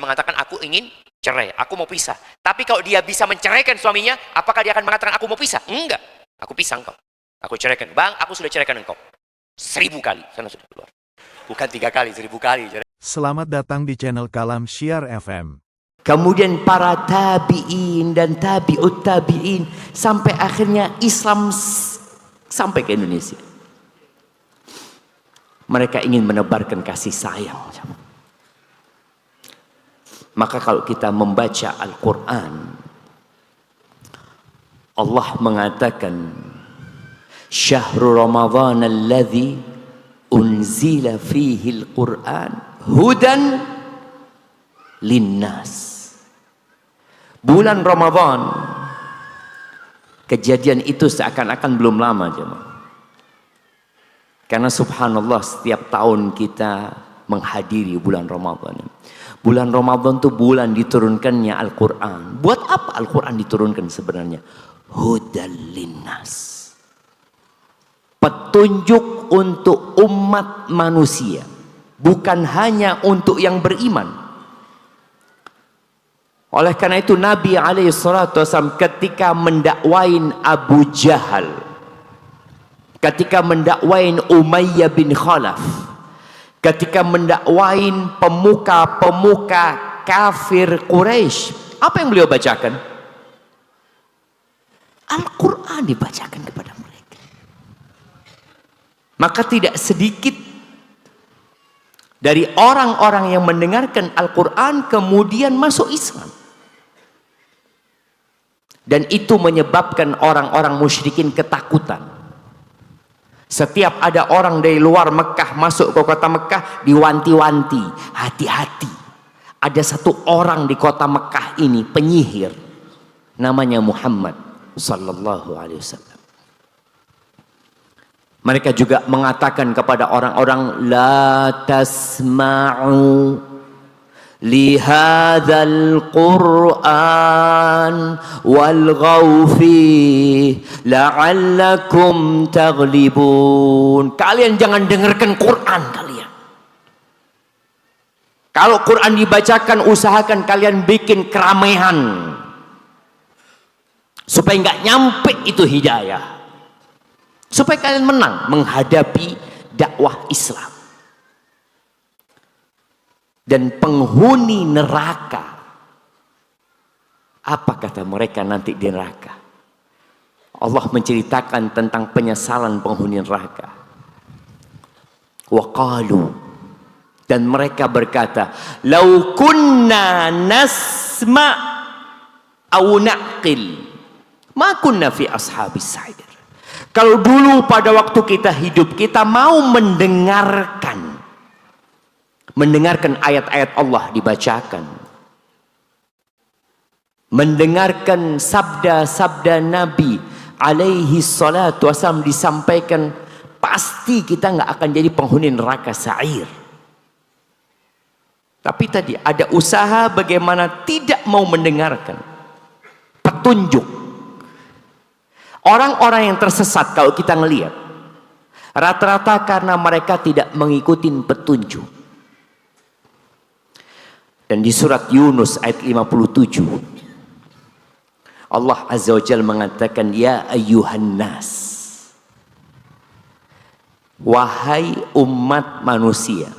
mengatakan aku ingin cerai, aku mau pisah. Tapi kalau dia bisa menceraikan suaminya, apakah dia akan mengatakan aku mau pisah? Enggak. Aku pisah engkau. Aku ceraikan. Bang, aku sudah ceraikan engkau. 1000 kali. Sana sudah keluar. Bukan 3 kali, 1000 kali. Selamat datang di channel Kalam Syiar FM. Kemudian para tabi'in dan tabi'ut tabi'in sampai akhirnya Islam sampai ke Indonesia. Mereka ingin menebarkan kasih sayang. Maka kalau kita membaca Al-Quran, Allah mengatakan Syahrul Ramadhan alladhi unzila fihi al-Quran hudan linnas. Bulan Ramadan, kejadian itu seakan-akan belum lama jemaah. Karena subhanallah setiap tahun kita menghadiri bulan Ramadan. Bulan Ramadan itu bulan diturunkannya Al-Quran. Buat apa Al-Quran diturunkan sebenarnya? Hudan linnas. Petunjuk untuk umat manusia. Bukan hanya untuk yang beriman. Oleh karena itu Nabi SAW ketika mendakwain Abu Jahal, ketika mendakwain Umayyah bin Khalaf, ketika mendakwain pemuka-pemuka kafir Quraisy, apa yang beliau bacakan? Al-Quran dibacakan kepada mereka. Maka tidak sedikit dari orang-orang yang mendengarkan Al-Quran kemudian masuk Islam. Dan itu menyebabkan orang-orang musyrikin ketakutan. Setiap ada orang dari luar Mekah masuk ke kota Mekah, diwanti-wanti, hati-hati. Ada satu orang di kota Mekah ini penyihir, namanya Muhammad sallallahu alaihi wasallam. Mereka juga mengatakan kepada orang-orang, la tasma'u lihadzal Qur'an walghaw fihi la'allakum taghlibun. Kalian jangan dengarkan Quran kalian. Kalau Quran dibacakan, usahakan kalian bikin keramaian supaya nggak nyampe itu hidayah, supaya kalian menang menghadapi dakwah Islam. Dan penghuni neraka, apa kata mereka nanti di neraka? Allah menceritakan tentang penyesalan penghuni neraka. Wa qalu, dan mereka berkata, lau kunna nasma' aw na'qil ma kunna fi ashabis sa'ir. Kalau dulu pada waktu kita hidup, kita mau mendengarkan ayat-ayat Allah dibacakan, mendengarkan sabda-sabda Nabi alaihi salatu wasallam disampaikan, pasti kita nggak akan jadi penghuni neraka sa'ir. Tapi tadi ada usaha bagaimana tidak mau mendengarkan petunjuk. Orang-orang yang tersesat kalau kita ngelihat, rata-rata karena mereka tidak mengikuti petunjuk. Dan di surat Yunus ayat 57, Allah Azza wa Jalla mengatakan, ya ayyuhan nas, wahai umat manusia.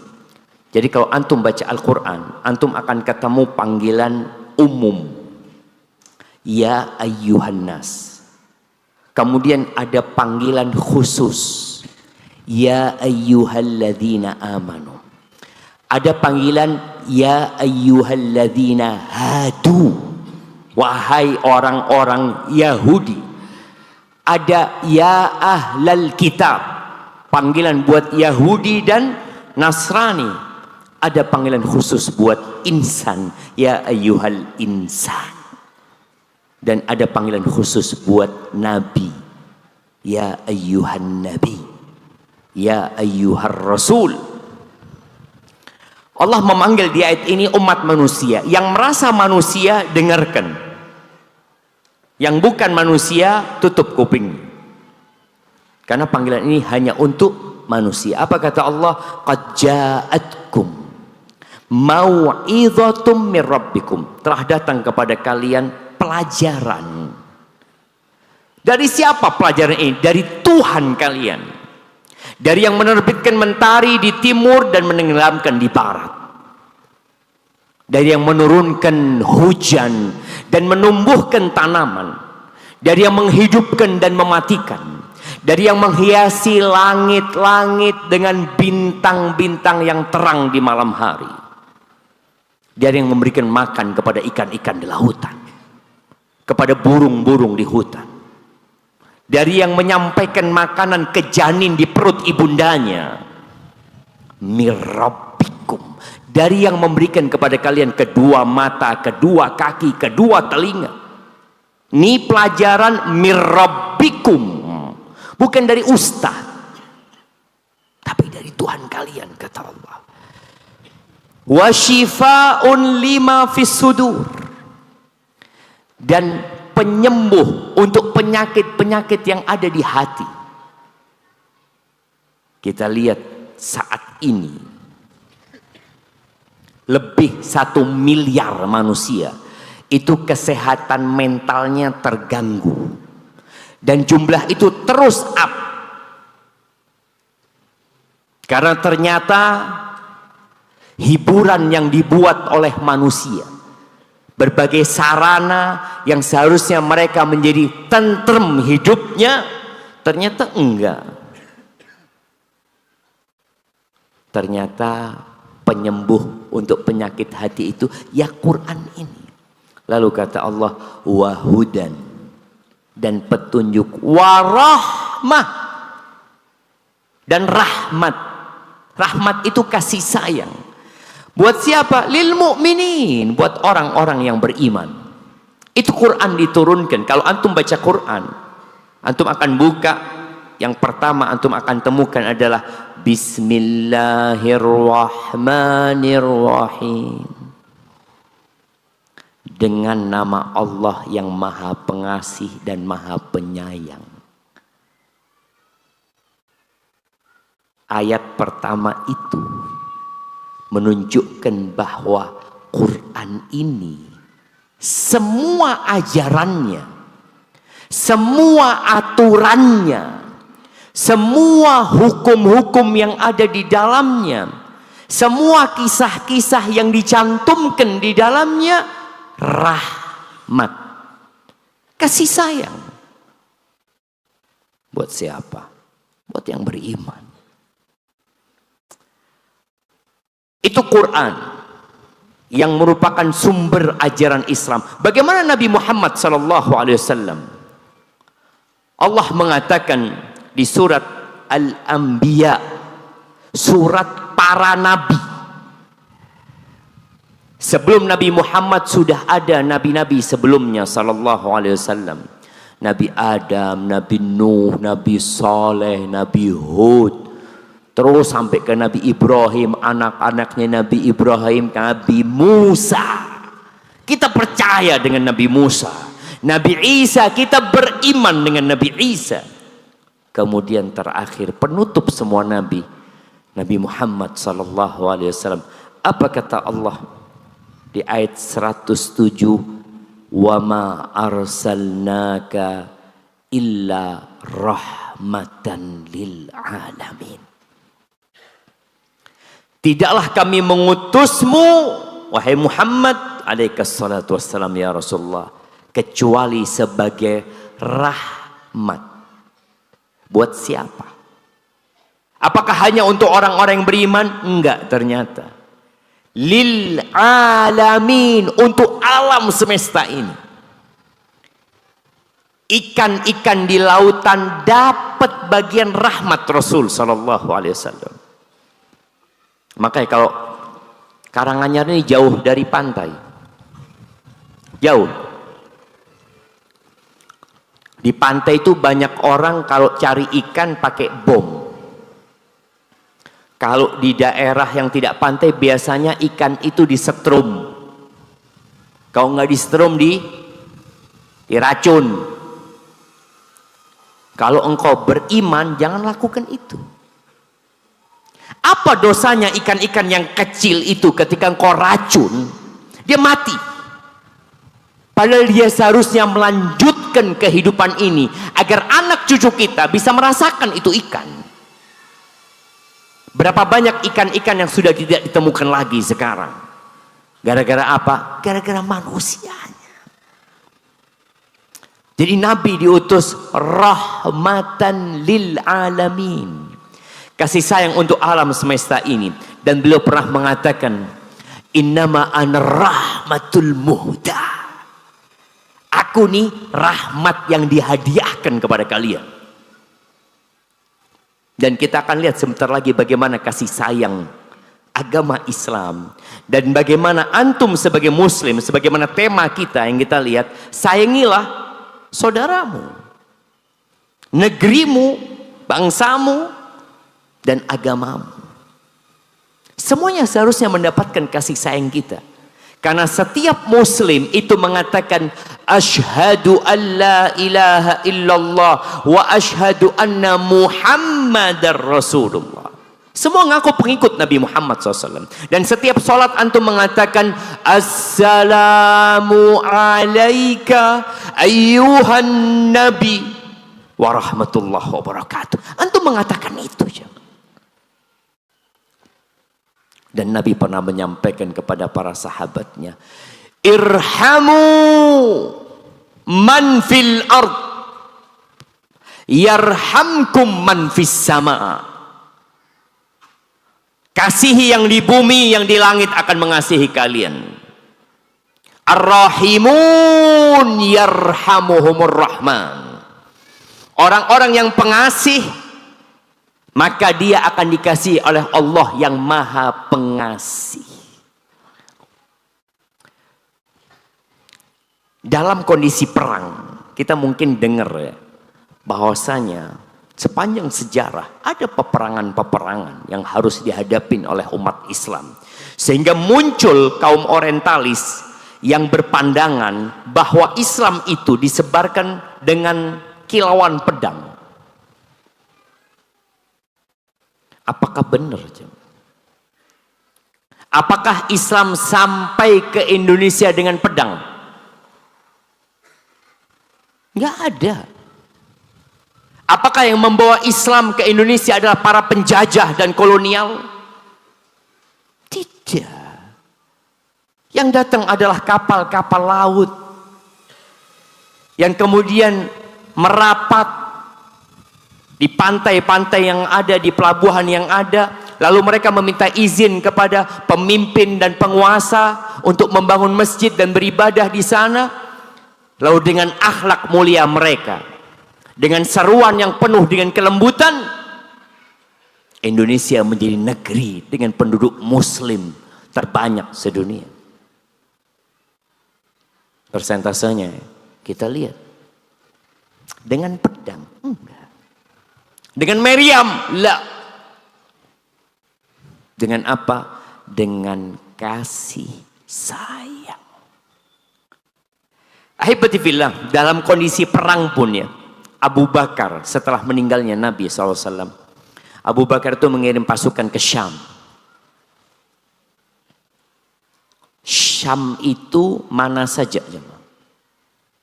Jadi kalau antum baca Al-Quran, antum akan ketemu panggilan umum, ya ayyuhan nas. Kemudian ada panggilan khusus, ya ayyuhalladzina amanu. Ada panggilan ya ayyuhalladzina hadu, wahai orang-orang Yahudi. Ada ya ahlal kitab, panggilan buat Yahudi dan Nasrani. Ada panggilan khusus buat insan, ya ayyuhal insan. Dan ada panggilan khusus buat nabi, ya ayyuhan nabi, ya ayyuhar rasul. Allah memanggil di ayat ini umat manusia. Yang merasa manusia, dengarkan. Yang bukan manusia, tutup kuping. Karena panggilan ini hanya untuk manusia. Apa kata Allah? Qad ja'atkum Mau'idhatum mir rabbikum. Telah datang kepada kalian pelajaran. Dari siapa pelajaran ini? Dari Tuhan kalian. Dari yang menerbitkan mentari di timur dan menenggelamkan di barat. Dari yang menurunkan hujan dan menumbuhkan tanaman. Dari yang menghidupkan dan mematikan. Dari yang menghiasi langit-langit dengan bintang-bintang yang terang di malam hari. Dari yang memberikan makan kepada ikan-ikan di lautan. Kepada burung-burung di hutan. Dari yang menyampaikan makanan ke janin di perut ibundanya. Mirabbikum. Dari yang memberikan kepada kalian kedua mata, kedua kaki, kedua telinga. Ini pelajaran mirabbikum. Bukan dari ustaz. Tapi dari Tuhan kalian, kata Allah. Wa shifa'un lima fis sudur. Dan penyembuh untuk penyakit-penyakit yang ada di hati. Kita lihat saat ini lebih 1 miliar manusia itu kesehatan mentalnya terganggu, dan jumlah itu terus up karena ternyata hiburan yang dibuat oleh manusia, berbagai sarana yang seharusnya mereka menjadi tentrem hidupnya, ternyata enggak. Ternyata penyembuh untuk penyakit hati itu ya Quran ini. Lalu kata Allah, wahudan, dan petunjuk, warahmah, dan rahmat. Rahmat itu kasih sayang. Buat siapa? Lil mu'minin, buat orang-orang yang beriman. Itu Quran diturunkan. Kalau antum baca Quran, antum akan buka, yang pertama antum akan temukan adalah Bismillahirrahmanirrahim. Dengan nama Allah yang maha pengasih dan maha penyayang. Ayat pertama itu menunjukkan bahwa Quran ini semua ajarannya, semua aturannya, semua hukum-hukum yang ada di dalamnya, semua kisah-kisah yang dicantumkan di dalamnya, rahmat, kasih sayang. Buat siapa? Buat yang beriman. Itu Quran yang merupakan sumber ajaran Islam. Bagaimana Nabi Muhammad SAW? Allah mengatakan di surat Al-Anbiya, surat para nabi. Sebelum Nabi Muhammad sudah ada nabi-nabi sebelumnya SAW. Nabi Adam, Nabi Nuh, Nabi Saleh, Nabi Hud. Terus sampai ke Nabi Ibrahim, anak-anaknya Nabi Ibrahim, Nabi Musa. Kita percaya dengan Nabi Musa. Nabi Isa, kita beriman dengan Nabi Isa. Kemudian terakhir penutup semua nabi, Nabi Muhammad SAW. Apa kata Allah di ayat 107? Wa ma arsalnaka illa rahmatan lil alamin. Tidaklah kami mengutusmu, wahai Muhammad alaihi salatu wassalam, ya Rasulullah, kecuali sebagai rahmat. Buat siapa? Apakah hanya untuk orang-orang yang beriman? Enggak, ternyata. Lil alamin, untuk alam semesta ini. Ikan-ikan di lautan dapat bagian rahmat Rasul sallallahu alaihi wasallam. Makanya kalau Karanganyar ini jauh dari pantai, jauh. Di pantai itu banyak orang kalau cari ikan pakai bom. Kalau di daerah yang tidak pantai biasanya ikan itu disetrum. Kalau nggak disetrum diracun. Kalau engkau beriman jangan lakukan itu. Apa dosanya ikan-ikan yang kecil itu ketika engkau racun, dia mati. Padahal dia seharusnya melanjutkan kehidupan ini agar anak cucu kita bisa merasakan itu ikan. Berapa banyak ikan-ikan yang sudah tidak ditemukan lagi sekarang? Gara-gara apa? Gara-gara manusianya. Jadi Nabi diutus rahmatan lil alamin, kasih sayang untuk alam semesta ini. Dan beliau pernah mengatakan, innama ana rahmatul muhda, aku nih rahmat yang dihadiahkan kepada kalian. Dan kita akan lihat sebentar lagi bagaimana kasih sayang agama Islam, dan bagaimana antum sebagai muslim, sebagaimana tema kita yang kita lihat, sayangilah saudaramu, negerimu, bangsamu, dan agamamu. Semuanya seharusnya mendapatkan kasih sayang kita. Karena setiap muslim itu mengatakan asyhadu an la ilaha illallah wa asyhadu anna muhammadar rasulullah. Semua ngaku pengikut Nabi Muhammad SAW. Dan setiap sholat antum mengatakan assalamu alaika ayyuhan nabi wa rahmatullahi wa barakatuh. Antum mengatakan itu aja. Dan Nabi pernah menyampaikan kepada para sahabatnya, irhamu man fil ard yarhamkum man fis sama. Kasihi yang di bumi, yang di langit akan mengasihi kalian. Ar-rahimun yarhamuhumur rahman. Orang-orang yang pengasih, maka dia akan dikasihi oleh Allah yang maha pengasih. Dalam kondisi perang, kita mungkin dengar ya, bahwasanya sepanjang sejarah ada peperangan-peperangan yang harus dihadapin oleh umat Islam. Sehingga muncul kaum orientalis yang berpandangan bahwa Islam itu disebarkan dengan kilauan pedang. Apakah benar? Apakah Islam sampai ke Indonesia dengan pedang? Nggak ada. Apakah yang membawa Islam ke Indonesia adalah para penjajah dan kolonial? Tidak. Yang datang adalah kapal-kapal laut yang kemudian merapat di pantai-pantai yang ada, di pelabuhan yang ada. Lalu mereka meminta izin kepada pemimpin dan penguasa untuk membangun masjid dan beribadah di sana. Lalu dengan akhlak mulia mereka, dengan seruan yang penuh dengan kelembutan, Indonesia menjadi negeri dengan penduduk muslim terbanyak sedunia. Persentasenya kita lihat. Dengan pedang? Enggak. Dengan meriam? La. Dengan apa? Dengan kasih sayang. Ahibati fillah, dalam kondisi perang pun ya, Abu Bakar setelah meninggalnya Nabi SAW, Abu Bakar itu mengirim pasukan ke Syam. Syam itu mana saja?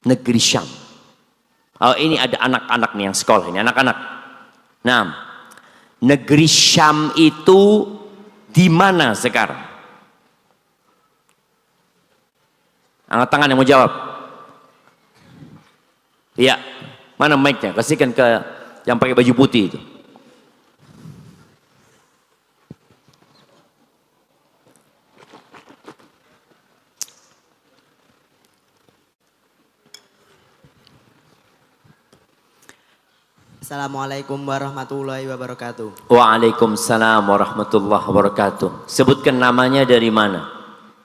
Negeri Syam. Oh, ini ada anak-anak nih yang sekolah ini, anak-anak. Nah, negeri Syam itu di mana sekarang? Angkat tangan yang mau jawab. Iya. Mana mic-nya? Kasihkan ke yang pakai baju putih itu. Assalamualaikum warahmatullahi wabarakatuh. Waalaikumsalam warahmatullahi wabarakatuh. Sebutkan namanya, dari mana?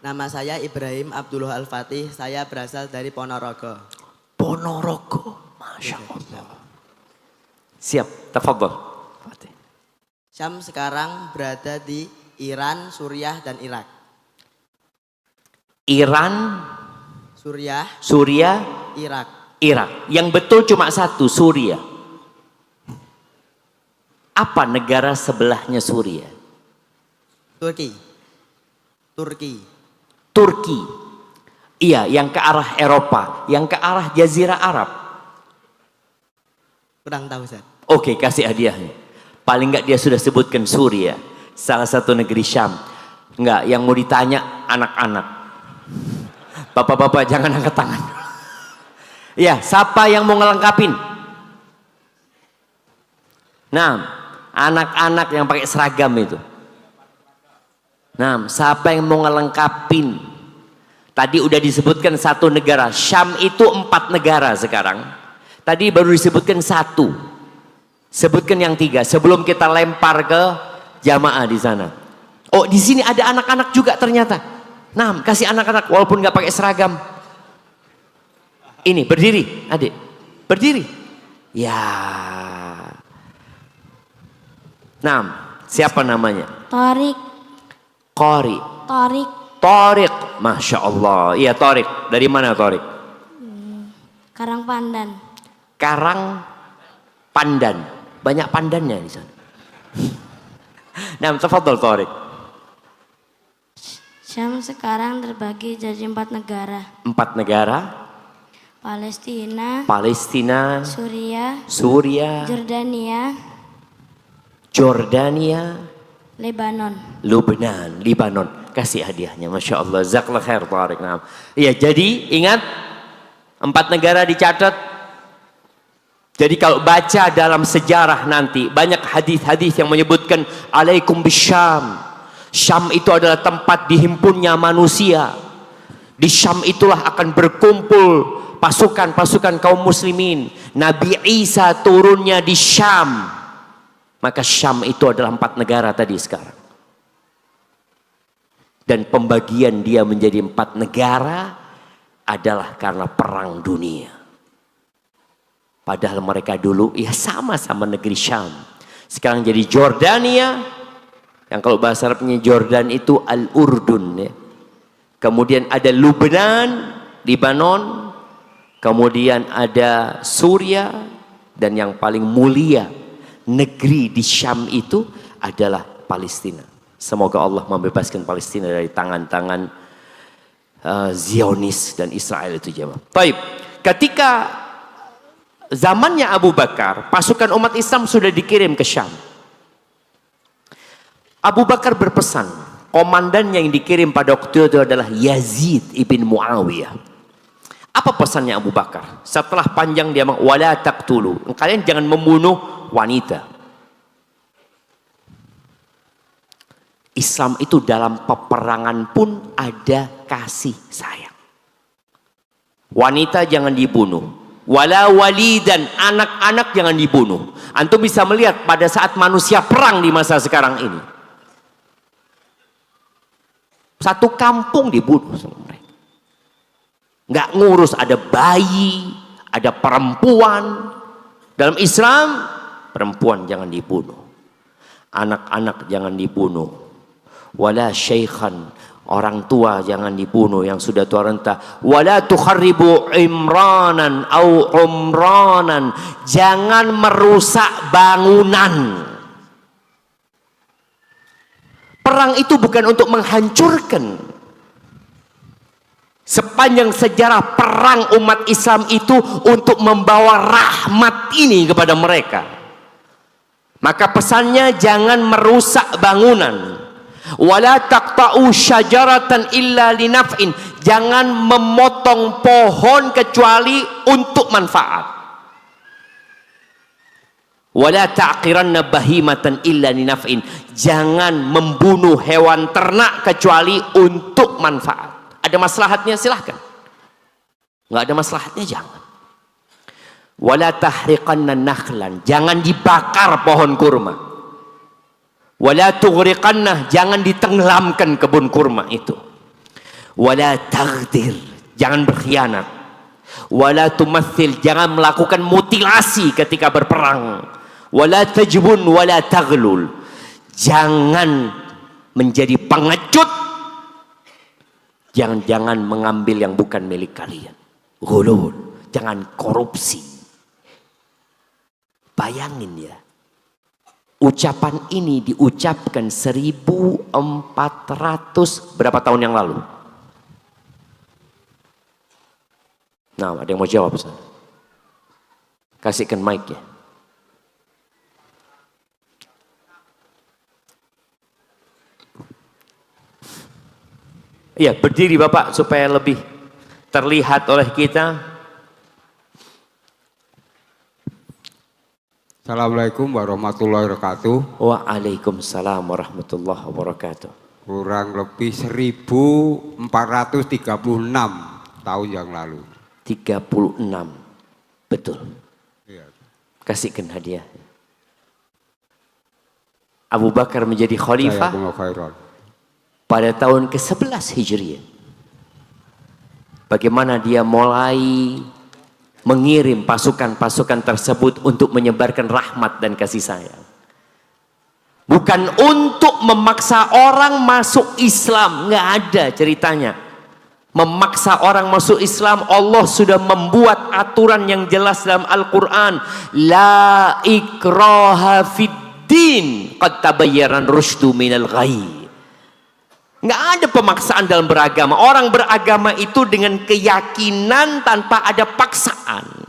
Nama saya Ibrahim Abdullah Al-Fatih. Saya berasal dari Ponorogo. Ponorogo. Masya Allah. Siap, tafadhol. Syam sekarang berada di Iran, Suriah, dan Irak. Iran, Suriah, Suriah, Irak. Irak. Yang betul cuma satu, Suriah. Apa negara sebelahnya Suriah? Turki. Turki. Turki. Iya, yang ke arah Eropa, yang ke arah Jazirah Arab. Kurang tahu Ustaz. Oke, kasih hadiahnya. Paling enggak dia sudah sebutkan Suria, salah satu negeri Syam. Enggak, yang mau ditanya anak-anak. Bapak-bapak jangan angkat tangan. Ya, siapa yang mau ngelengkapin? Nah, anak-anak yang pakai seragam itu. Nah, siapa yang mau ngelengkapin? Tadi udah disebutkan satu negara. Syam itu 4 negara sekarang. Tadi baru disebutkan 1. Sebutkan yang 3 sebelum kita lempar ke jamaah di sana. Oh, di sini ada anak-anak juga ternyata. Nah, kasih anak-anak walaupun nggak pakai seragam. Ini berdiri, adik. Berdiri. Ya. Nah, siapa namanya? Torik, Qori. Torik, Torik. Masya Allah. Iya, Torik. Dari mana Torik? Karangpandan. Karang Pandan. Banyak pandannya di sana. Nah, tafadhol Torik. Syam sekarang terbagi jadi 4 negara. 4 negara. Palestina, Palestina, Suriah, Suria, Jordania, Jordania, Lebanon. Lubnan, Libanon. Kasih hadiahnya, Masya Allah. Jazakallah khair, Tarik. Nah, iya, jadi ingat 4 negara dicatat. Jadi kalau baca dalam sejarah nanti banyak hadis-hadis yang menyebutkan alaikum bisyam. Syam itu adalah tempat dihimpunnya manusia. Di Syam itulah akan berkumpul pasukan-pasukan kaum muslimin. Nabi Isa turunnya di Syam. Maka Syam itu adalah 4 negara tadi sekarang. Dan pembagian dia menjadi 4 negara adalah karena perang dunia. Padahal mereka dulu ya sama-sama negeri Syam. Sekarang jadi Jordania. Yang kalau bahasa Arabnya Jordan itu Al-Urdun ya. Kemudian ada Lubnan, Libanon. Kemudian ada Suria. Dan yang paling mulia negeri di Syam itu adalah Palestina. Semoga Allah membebaskan Palestina dari tangan-tangan Zionis dan Israel itu jemaah. Baik, ketika zamannya Abu Bakar, pasukan umat Islam sudah dikirim ke Syam. Abu Bakar berpesan, komandan yang dikirim pada waktu itu adalah Yazid ibn Muawiyah. Apa pesannya Abu Bakar? Setelah panjang dia bilang, wala taqtulu. Kalian jangan membunuh wanita. Islam itu dalam peperangan pun ada kasih sayang. Wanita jangan dibunuh. Wala walidan, anak-anak jangan dibunuh. Antum bisa melihat pada saat manusia perang di masa sekarang ini. Satu kampung dibunuh sama mereka. Nggak ngurus ada bayi, ada perempuan. Dalam Islam, perempuan jangan dibunuh. Anak-anak jangan dibunuh. Wala syaikhan, orang tua jangan dibunuh yang sudah tua renta. Wala tukharribu imranan au umranan, jangan merusak bangunan. Perang itu bukan untuk menghancurkan. Sepanjang sejarah perang umat Islam itu untuk membawa rahmat ini kepada mereka. Maka pesannya jangan merusak bangunan. Wala taqta'u syajaratan illa linaf'in, jangan memotong pohon kecuali untuk manfaat. Wala ta'qiranna bahimatan illa linaf'in, jangan membunuh hewan ternak kecuali untuk manfaat. Ada maslahatnya silahkan, nggak ada maslahatnya jangan. Wala tahriqanna nakhlan, jangan dibakar pohon kurma. Wala tughriqannah, jangan ditenggelamkan kebun kurma itu. Wala taghdir, jangan berkhianat. Wala tumathil, jangan melakukan mutilasi ketika berperang. Wala tajbun wala taghlul, jangan menjadi pengecut. Jangan-jangan mengambil yang bukan milik kalian. Ghulul, jangan korupsi. Bayangin ya, Ucapan ini diucapkan 1400 berapa tahun yang lalu? Nah, ada yang mau jawab sana? Kasihkan mic ya. Iya, berdiri Bapak supaya lebih terlihat oleh kita. Assalamualaikum warahmatullahi wabarakatuh. Waalaikumsalam warahmatullahi wabarakatuh. Kurang lebih 1436 tahun yang lalu. 36. Betul. Iya. Kasihkan hadiah. Abu Bakar menjadi khalifah Jazakumullah khairan. pada tahun ke-11 Hijriah. Bagaimana dia mulai mengirim pasukan-pasukan tersebut untuk menyebarkan rahmat dan kasih sayang. Bukan untuk memaksa orang masuk Islam, nggak ada ceritanya. Memaksa orang masuk Islam, Allah sudah membuat aturan yang jelas dalam Al-Quran. La ikraha fid din, qad tabayyana rusydu minal ghayy. Nggak ada pemaksaan dalam beragama. Orang beragama itu dengan keyakinan tanpa ada paksaan.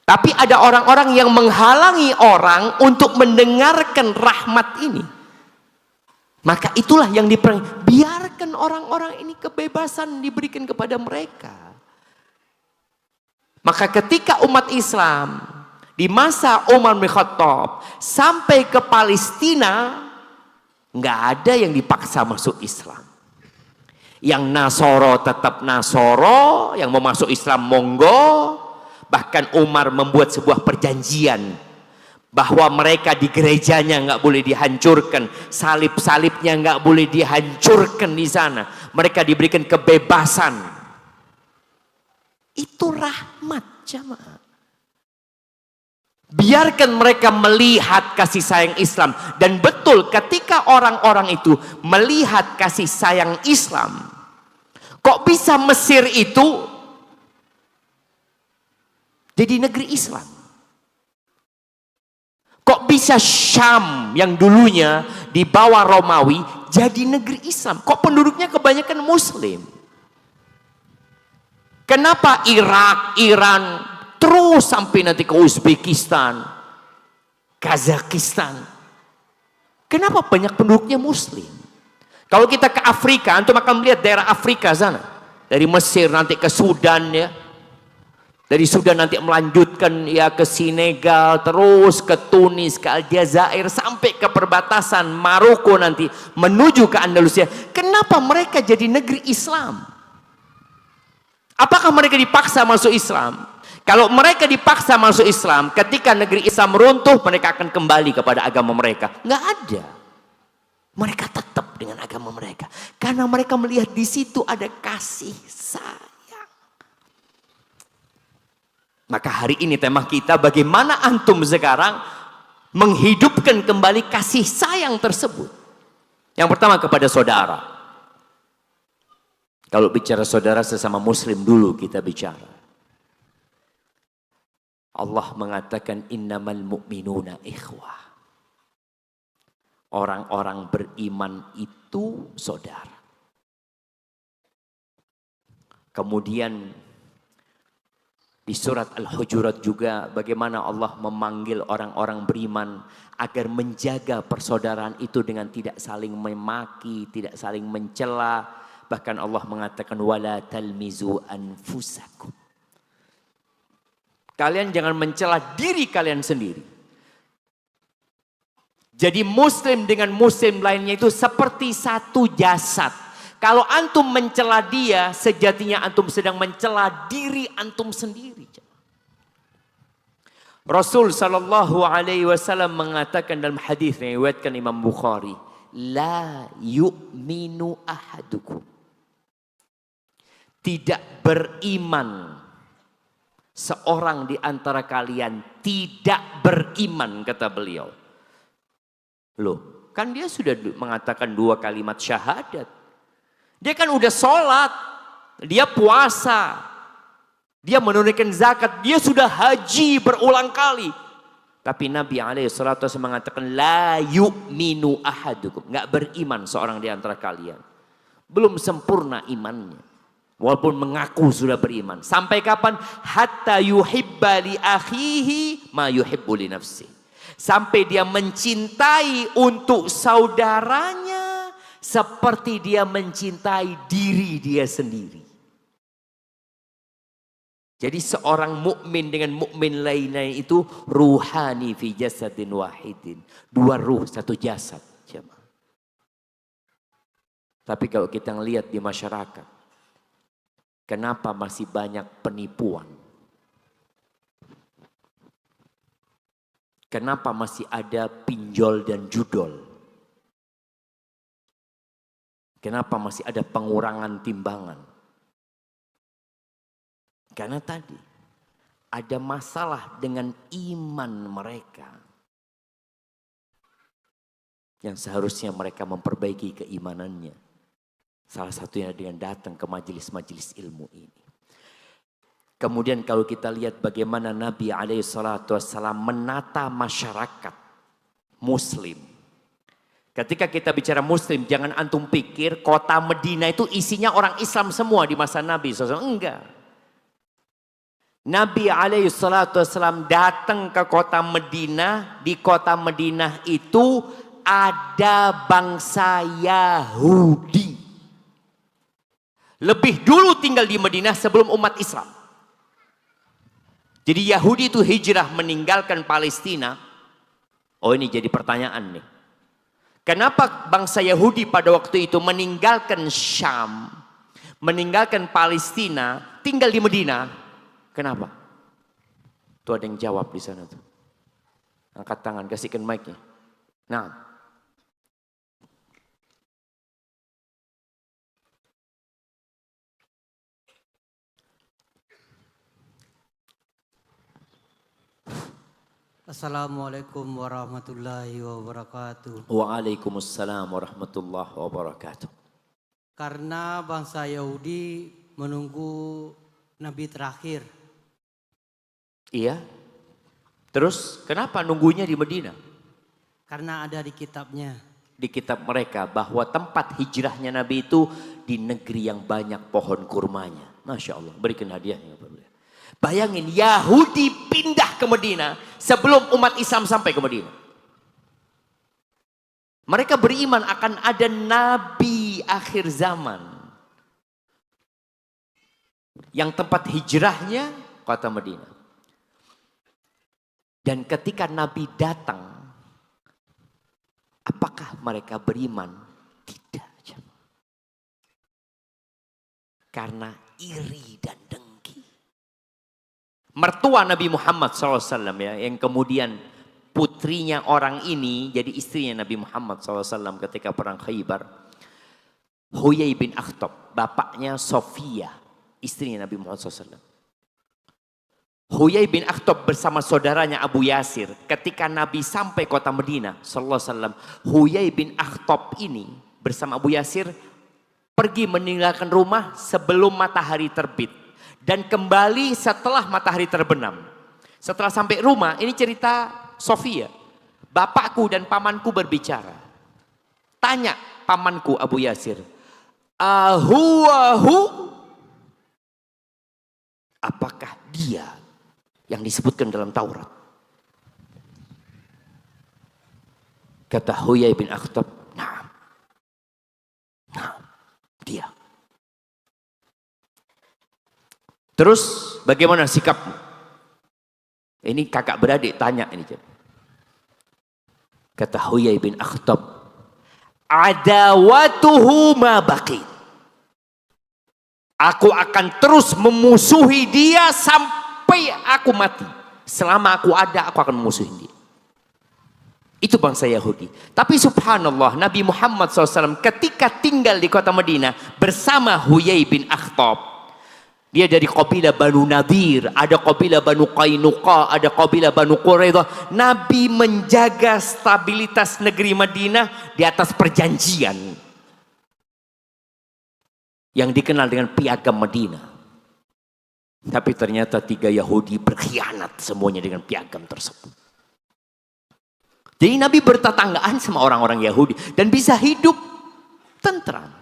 Tapi ada orang-orang yang menghalangi orang untuk mendengarkan rahmat ini. Maka itulah yang diperangi. Biarkan orang-orang ini kebebasan diberikan kepada mereka. Maka ketika umat Islam di masa Umar bin Khattab sampai ke Palestina, nggak ada yang dipaksa masuk Islam. Yang Nasoro tetap Nasoro, yang mau masuk Islam monggo. Bahkan Umar membuat sebuah perjanjian bahwa mereka di gerejanya nggak boleh dihancurkan, salib-salibnya nggak boleh dihancurkan di sana. Mereka diberikan kebebasan. Itu rahmat jamaah. Biarkan mereka melihat kasih sayang Islam. Dan betul ketika orang-orang itu melihat kasih sayang Islam, kok bisa Mesir itu jadi negeri Islam? Kok bisa Syam yang dulunya di bawah Romawi jadi negeri Islam? Kok penduduknya kebanyakan Muslim? Kenapa Irak, Iran, terus sampai nanti ke Uzbekistan, Kazakhstan? Kenapa banyak penduduknya Muslim? Kalau kita ke Afrika, antum akan melihat daerah Afrika sana. Dari Mesir nanti ke Sudan ya. Dari Sudan nanti melanjutkan ya ke Senegal, terus ke Tunis, ke Aljazair, sampai ke perbatasan Maroko nanti menuju ke Andalusia. Kenapa mereka jadi negeri Islam? Apakah mereka dipaksa masuk Islam? Kalau mereka dipaksa masuk Islam, ketika negeri Islam runtuh, mereka akan kembali kepada agama mereka. Nggak ada. Mereka tetap dengan agama mereka. Karena mereka melihat di situ ada kasih sayang. Maka hari ini tema kita, bagaimana antum sekarang menghidupkan kembali kasih sayang tersebut. Yang pertama kepada saudara. Kalau bicara saudara sesama muslim dulu kita bicara. Allah mengatakan innamal mu'minuna ikhwah. Orang-orang beriman itu saudara. Kemudian di surat Al-Hujurat juga bagaimana Allah memanggil orang-orang beriman agar menjaga persaudaraan itu dengan tidak saling memaki, tidak saling mencela. Bahkan Allah mengatakan wala talmizu anfusakum. Kalian jangan mencela diri kalian sendiri. Jadi muslim dengan muslim lainnya itu seperti satu jasad. Kalau antum mencela dia, sejatinya antum sedang mencela diri antum sendiri. Rasul sallallahu alaihi wasallam mengatakan dalam hadis yang diriwayatkan Imam Bukhari, la yu'minu ahadukum. Tidak beriman seorang di antara kalian, tidak beriman kata beliau. Loh, kan dia sudah mengatakan 2 kalimat syahadat. Dia kan udah sholat, dia puasa, dia menunaikan zakat, dia sudah haji berulang kali. Tapi Nabi SAW mengatakan la yu'minu ahadukum, nggak beriman seorang di antara kalian. Belum sempurna imannya. Walaupun mengaku sudah beriman. Sampai kapan? Hatta yuhibba li akhihi ma yuhibbu li nafsihi. Sampai dia mencintai untuk saudaranya seperti dia mencintai diri dia sendiri. Jadi seorang mukmin dengan mukmin lainnya itu ruhani fi jasadin wahidin. Dua ruh, satu jasad. Tapi kalau kita lihat di masyarakat, kenapa masih banyak penipuan? Kenapa masih ada pinjol dan judol? Kenapa masih ada pengurangan timbangan? Karena tadi ada masalah dengan iman mereka. Yang seharusnya mereka memperbaiki keimanannya. Salah satunya dengan datang ke majelis-majelis ilmu ini. Kemudian kalau kita lihat bagaimana Nabi SAW menata masyarakat muslim. Ketika kita bicara muslim, jangan antum pikir kota Medina itu isinya orang Islam semua di masa Nabi SAW. Enggak. Nabi SAW datang ke kota Madinah. Di kota Madinah itu ada bangsa Yahudi. Lebih dulu tinggal di Madinah sebelum umat Islam. Jadi Yahudi itu hijrah meninggalkan Palestina. Oh, ini jadi pertanyaan nih. Kenapa bangsa Yahudi pada waktu itu meninggalkan Syam, meninggalkan Palestina, tinggal di Madinah? Kenapa? Tuh ada yang jawab di sana tuh. Angkat tangan, kasihkan mic-nya. Nah. Assalamualaikum warahmatullahi wabarakatuh. Waalaikumsalam warahmatullahi wabarakatuh. Karena bangsa Yahudi menunggu Nabi terakhir. Iya. Terus kenapa nunggunya di Madinah? Karena ada di kitabnya. Di kitab mereka bahwa tempat hijrahnya Nabi itu di negeri yang banyak pohon kurmanya. Masya Allah, berikan hadiahnya. Bayangin Yahudi pindah ke Madinah sebelum umat Islam sampai ke Madinah. Mereka beriman akan ada Nabi akhir zaman. Yang tempat hijrahnya kota Madinah. Dan ketika Nabi datang, apakah mereka beriman? Tidak. Karena iri dan dengki. Mertua Nabi Muhammad SAW ya, yang kemudian putrinya orang ini jadi istrinya Nabi Muhammad SAW ketika perang Khaybar. Huyai bin Akhtab, bapaknya Sofia, istrinya Nabi Muhammad SAW. Huyai bin Akhtab bersama saudaranya Abu Yasir. Ketika Nabi sampai kota Madinah sallallahu alaihi wasallam, Huyai bin Akhtab ini bersama Abu Yasir pergi meninggalkan rumah sebelum matahari terbit dan kembali setelah matahari terbenam. Setelah sampai rumah, ini cerita Sofia. Bapakku dan pamanku berbicara. Tanya pamanku Abu Yasir, "Ahuwahu?" Apakah dia yang disebutkan dalam Taurat? Kata Huyai bin Akhtab, nah, dia. Terus bagaimana sikapmu? Ini kakak beradik tanya ini. Kata Huyai bin Akhtab, adawatuhu ma baqi. Aku akan terus memusuhi dia sampai aku mati. Selama aku ada, aku akan memusuhi dia. Itu bangsa Yahudi. Tapi subhanallah, Nabi Muhammad SAW ketika tinggal di kota Madinah bersama Huyai bin Akhtab. Dia dari kabilah Banu Nadir, ada kabilah Banu Qainuqa, ada kabilah Banu Quraidah. Nabi menjaga stabilitas negeri Madinah di atas perjanjian yang dikenal dengan Piagam Madinah. Tapi ternyata 3 Yahudi berkhianat semuanya dengan piagam tersebut. Jadi Nabi bertetanggaan sama orang-orang Yahudi dan bisa hidup tentram.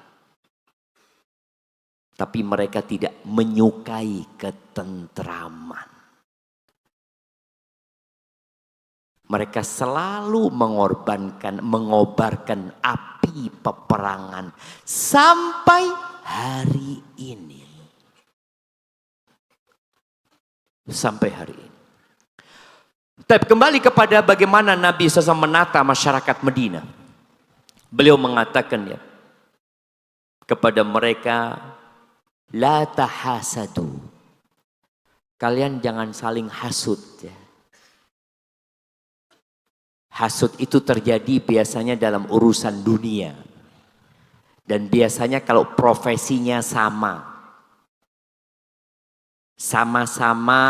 Tapi mereka tidak menyukai ketentraman. Mereka selalu mengobarkan api peperangan sampai hari ini. Sampai hari ini. Tapi kembali kepada bagaimana Nabi SAW menata masyarakat Medina. Beliau mengatakan ya kepada mereka, la tahasadu. Kalian jangan saling hasud ya. Hasud itu terjadi biasanya dalam urusan dunia. Dan biasanya kalau profesinya sama. Sama-sama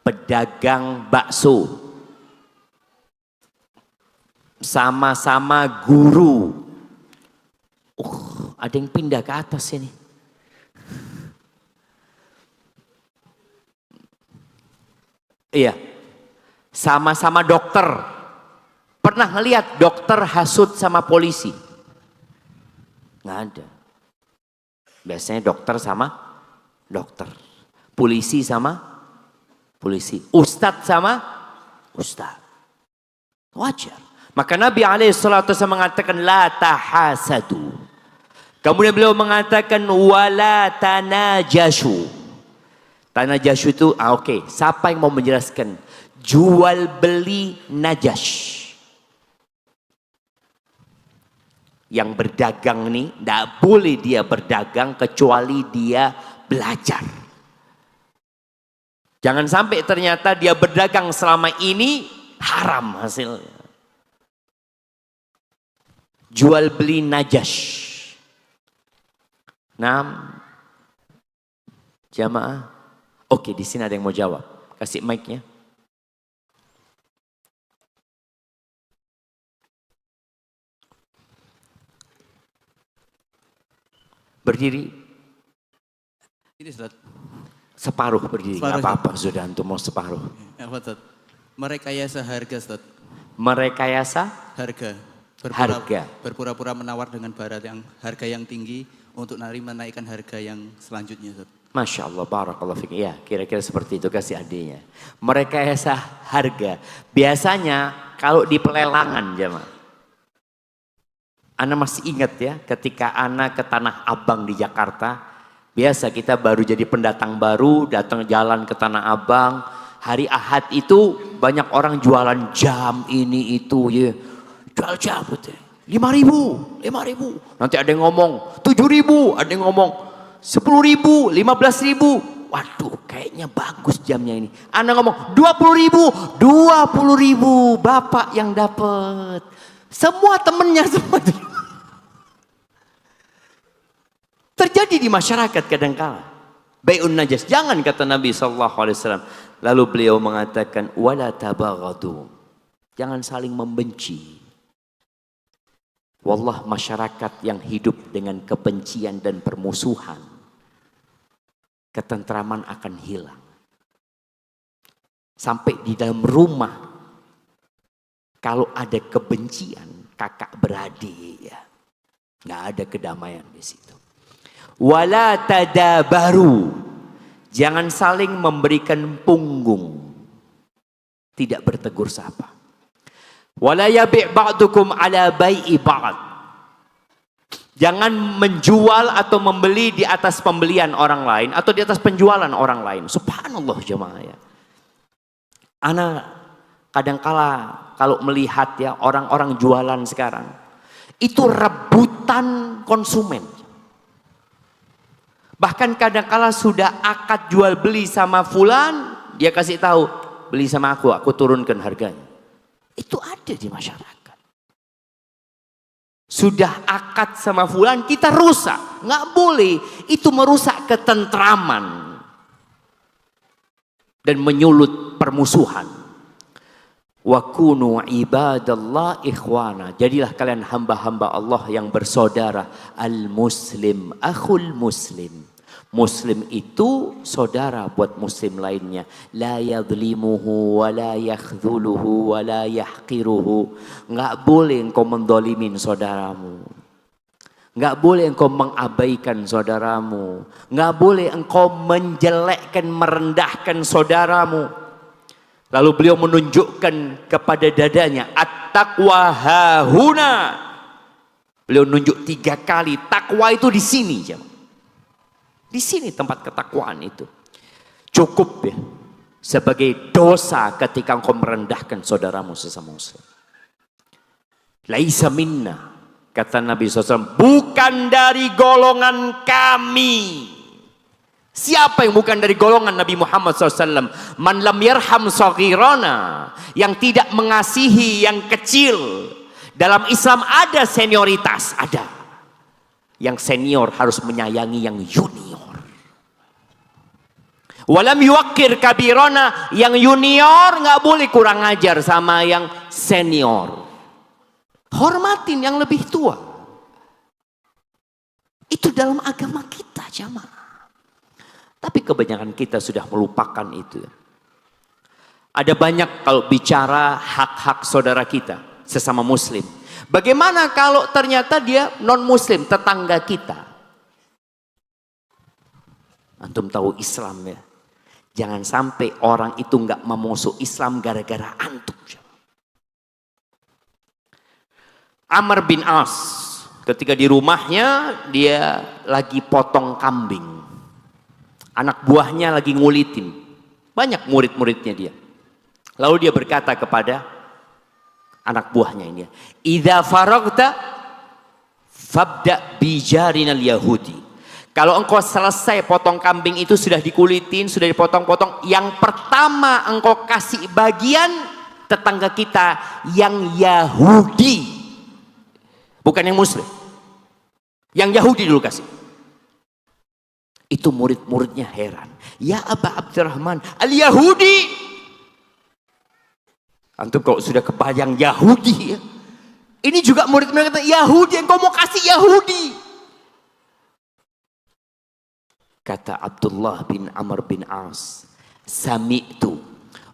pedagang bakso. Sama-sama guru. Ada yang pindah ke atas ini. Iya. Sama-sama dokter. Pernah ngelihat dokter hasut sama polisi? Nggak ada. Biasanya dokter sama dokter. Polisi sama polisi. Ustadz sama ustadz. Wajar. Maka Nabi SAW mengatakan la tahasadu. Kemudian beliau mengatakan wala tanajashu. Tanajashu itu oke. Siapa yang mau menjelaskan? Jual beli najash. Yang berdagang nih, tidak boleh dia berdagang kecuali dia belajar. Jangan sampai ternyata dia berdagang selama ini haram hasilnya. Jual beli najash. Jamaah. Oke, di sini ada yang mau jawab. Kasih mic-nya. Berdiri. Ini Ustaz. Separuh berdiri. Separuh, Gak apa-apa sudah antum mau separuh. Ya, Ustaz. Merekayasa harga Ustaz. Merekayasa Harga. harga. Berpura-pura menawar dengan harga yang tinggi untuk menaikkan harga yang selanjutnya Ustaz. Masya Allah, barakallahu fiik. Ya, kira-kira seperti itu kasih adanya. Merekayasa harga. Biasanya kalau di pelelangan jemaah. Ana masih ingat ya ketika Ana ke Tanah Abang di Jakarta. Biasa kita baru jadi pendatang baru datang jalan ke Tanah Abang. Hari Ahad itu banyak orang jualan jam ini itu ya. Jual jam betul. 5.000. Nanti ada yang ngomong 7.000, ada yang ngomong 10.000, 15.000. Waduh kayaknya bagus jamnya ini. Ana ngomong 20.000, 20.000 bapak yang dapat. Semua temennya semua. Terjadi di masyarakat kadangkala. Bai'un najas. Jangan kata Nabi SAW. Lalu beliau mengatakan wala tabaghadu. Jangan saling membenci. Wallah masyarakat yang hidup dengan kebencian dan permusuhan. Ketentraman akan hilang. Sampai di dalam rumah. Kalau ada kebencian, kakak beradik ya. Nggak ada kedamaian di situ. Wala tadabaru. Jangan saling memberikan punggung. Tidak bertegur sapa. Wala yabi' ba'dukum ala bai'i ba'd. Jangan menjual atau membeli di atas pembelian orang lain atau di atas penjualan orang lain. Subhanallah jemaah ya. Ana kadangkala kalau melihat ya orang-orang jualan sekarang itu rebutan konsumen. Bahkan kadangkala sudah akad jual beli sama fulan, dia kasih tahu beli sama aku turunkan harganya. Itu ada di masyarakat. Sudah akad sama fulan kita rusak, nggak boleh. Itu merusak ketentraman dan menyulut permusuhan. Wa kunu ibadallah ikhwana. Jadilah kalian hamba-hamba Allah yang bersaudara. Al muslim akhul muslim. Muslim itu saudara buat muslim lainnya. La yadlimuhu wa la yakhdhuluhu wa la yahqiruhu. Nggak boleh engkau mendolimin saudaramu. Nggak boleh engkau mengabaikan saudaramu. Nggak boleh engkau menjelekkan, merendahkan saudaramu. Lalu beliau menunjukkan kepada dadanya, at-taqwa hahuna. Beliau nunjuk 3 kali, takwa itu di sini. Di sini tempat ketakwaan itu. Cukup ya, sebagai dosa ketika engkau merendahkan saudaramu sesama muslim. Laisa minna, kata Nabi SAW, bukan dari golongan kami. Siapa yang bukan dari golongan Nabi Muhammad SAW? Man lam yarham saghirana, yang tidak mengasihi yang kecil. Dalam Islam ada senioritas, ada. Yang senior harus menyayangi yang junior. Walam yuwaqqir kabirana, yang junior nggak boleh kurang ajar sama yang senior. Hormatin yang lebih tua. Itu dalam agama kita, jamaah. Tapi kebanyakan kita sudah melupakan itu. Ada banyak kalau bicara hak-hak saudara kita sesama muslim. Bagaimana kalau ternyata dia non muslim, tetangga kita? Antum tahu Islam ya. Jangan sampai orang itu nggak mau masuk Islam gara-gara antum. Amr bin As, ketika di rumahnya dia lagi potong kambing. Anak buahnya lagi ngulitin. Banyak murid-muridnya dia. Lalu dia berkata kepada anak buahnya ini, "Idza faragta fabda bijarinal yahudi." Kalau engkau selesai potong kambing itu, sudah dikulitin, sudah dipotong-potong, yang pertama engkau kasih bagian tetangga kita yang Yahudi. Bukan yang muslim. Yang Yahudi dulu kasih. Itu murid-muridnya heran. Ya Aba Abdurrahman, al-Yahudi. Antum kalau sudah kebayang Yahudi ya. Ini juga murid-murid kata, Yahudi, engkau mau kasih Yahudi. Kata Abdullah bin Amr bin As, sami'tu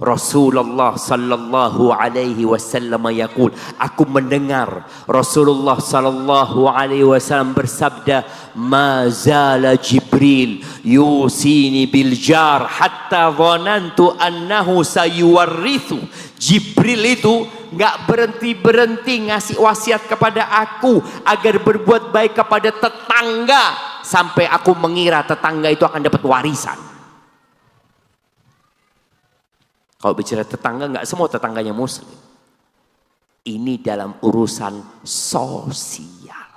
Rasulullah sallallahu alaihi wasallam yaqul, aku mendengar Rasulullah sallallahu alaihi wasallam bersabda, ma zala Jibril yusini bil jar hatta dhanantu annahu sayuwarrithu. Jibril itu nggak berhenti-berhenti ngasih wasiat kepada aku agar berbuat baik kepada tetangga, sampai aku mengira tetangga itu akan dapat warisan. Kalau bicara tetangga, nggak semua tetangganya muslim. Ini dalam urusan sosial.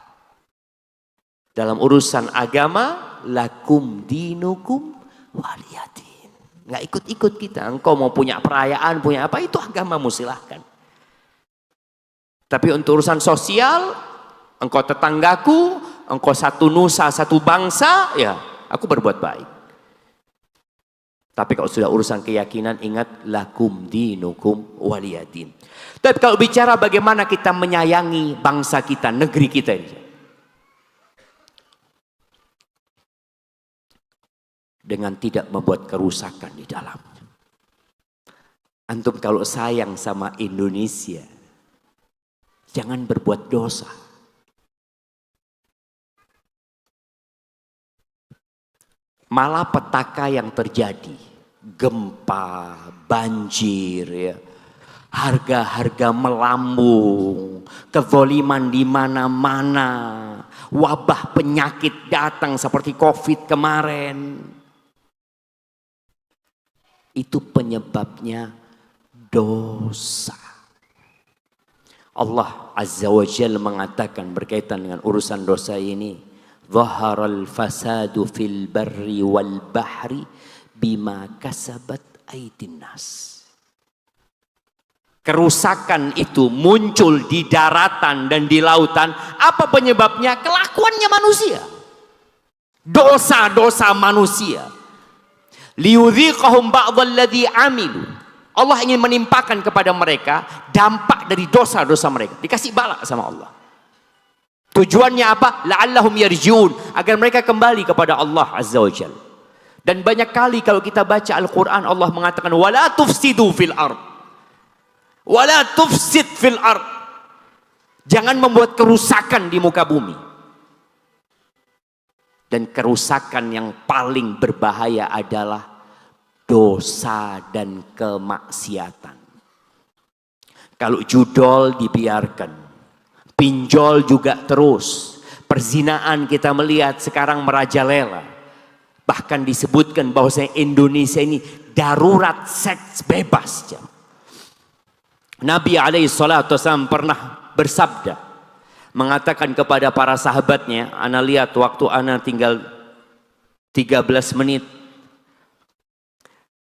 Dalam urusan agama, lakum dinukum waliyadin. Nggak ikut-ikut kita. Engkau mau punya perayaan, punya apa, itu agamamu silahkan. Tapi untuk urusan sosial, engkau tetanggaku, engkau satu nusa, satu bangsa, ya aku berbuat baik. Tapi kalau sudah urusan keyakinan, ingat lakum dinukum waliyadin. Tapi kalau bicara bagaimana kita menyayangi bangsa kita, negeri kita ini, dengan tidak membuat kerusakan di dalamnya. Antum kalau sayang sama Indonesia, jangan berbuat dosa. Malapetaka yang terjadi, gempa, banjir, ya, harga-harga melambung, kezaliman di mana-mana, wabah penyakit datang seperti COVID kemarin. Itu penyebabnya dosa. Allah Azza wa Jalla mengatakan berkaitan dengan urusan dosa ini, zaharal fasadu fil barri wal bahri bima kasabat aydin nas. Kerusakan itu muncul di daratan dan di lautan. Apa penyebabnya? Kelakuannya manusia. Dosa-dosa manusia. Liyudhiqahum ba'dalladzi amilu. Allah ingin menimpakan kepada mereka dampak dari dosa-dosa mereka. Dikasih bala sama Allah. Tujuannya apa? La'allahum yarji'un, agar mereka kembali kepada Allah Azza wa Jalla. Dan banyak kali kalau kita baca Al-Quran, Allah mengatakan wala tufsidu fil ard, wala tufsid fil ard, jangan membuat kerusakan di muka bumi. Dan kerusakan yang paling berbahaya adalah dosa dan kemaksiatan. Kalau judol dibiarkan, pinjol juga terus, perzinaan kita melihat sekarang merajalela. Bahkan disebutkan bahwasanya Indonesia ini darurat seks bebas. Nabi SAW pernah bersabda, mengatakan kepada para sahabatnya, ana lihat waktu ana tinggal 13 menit.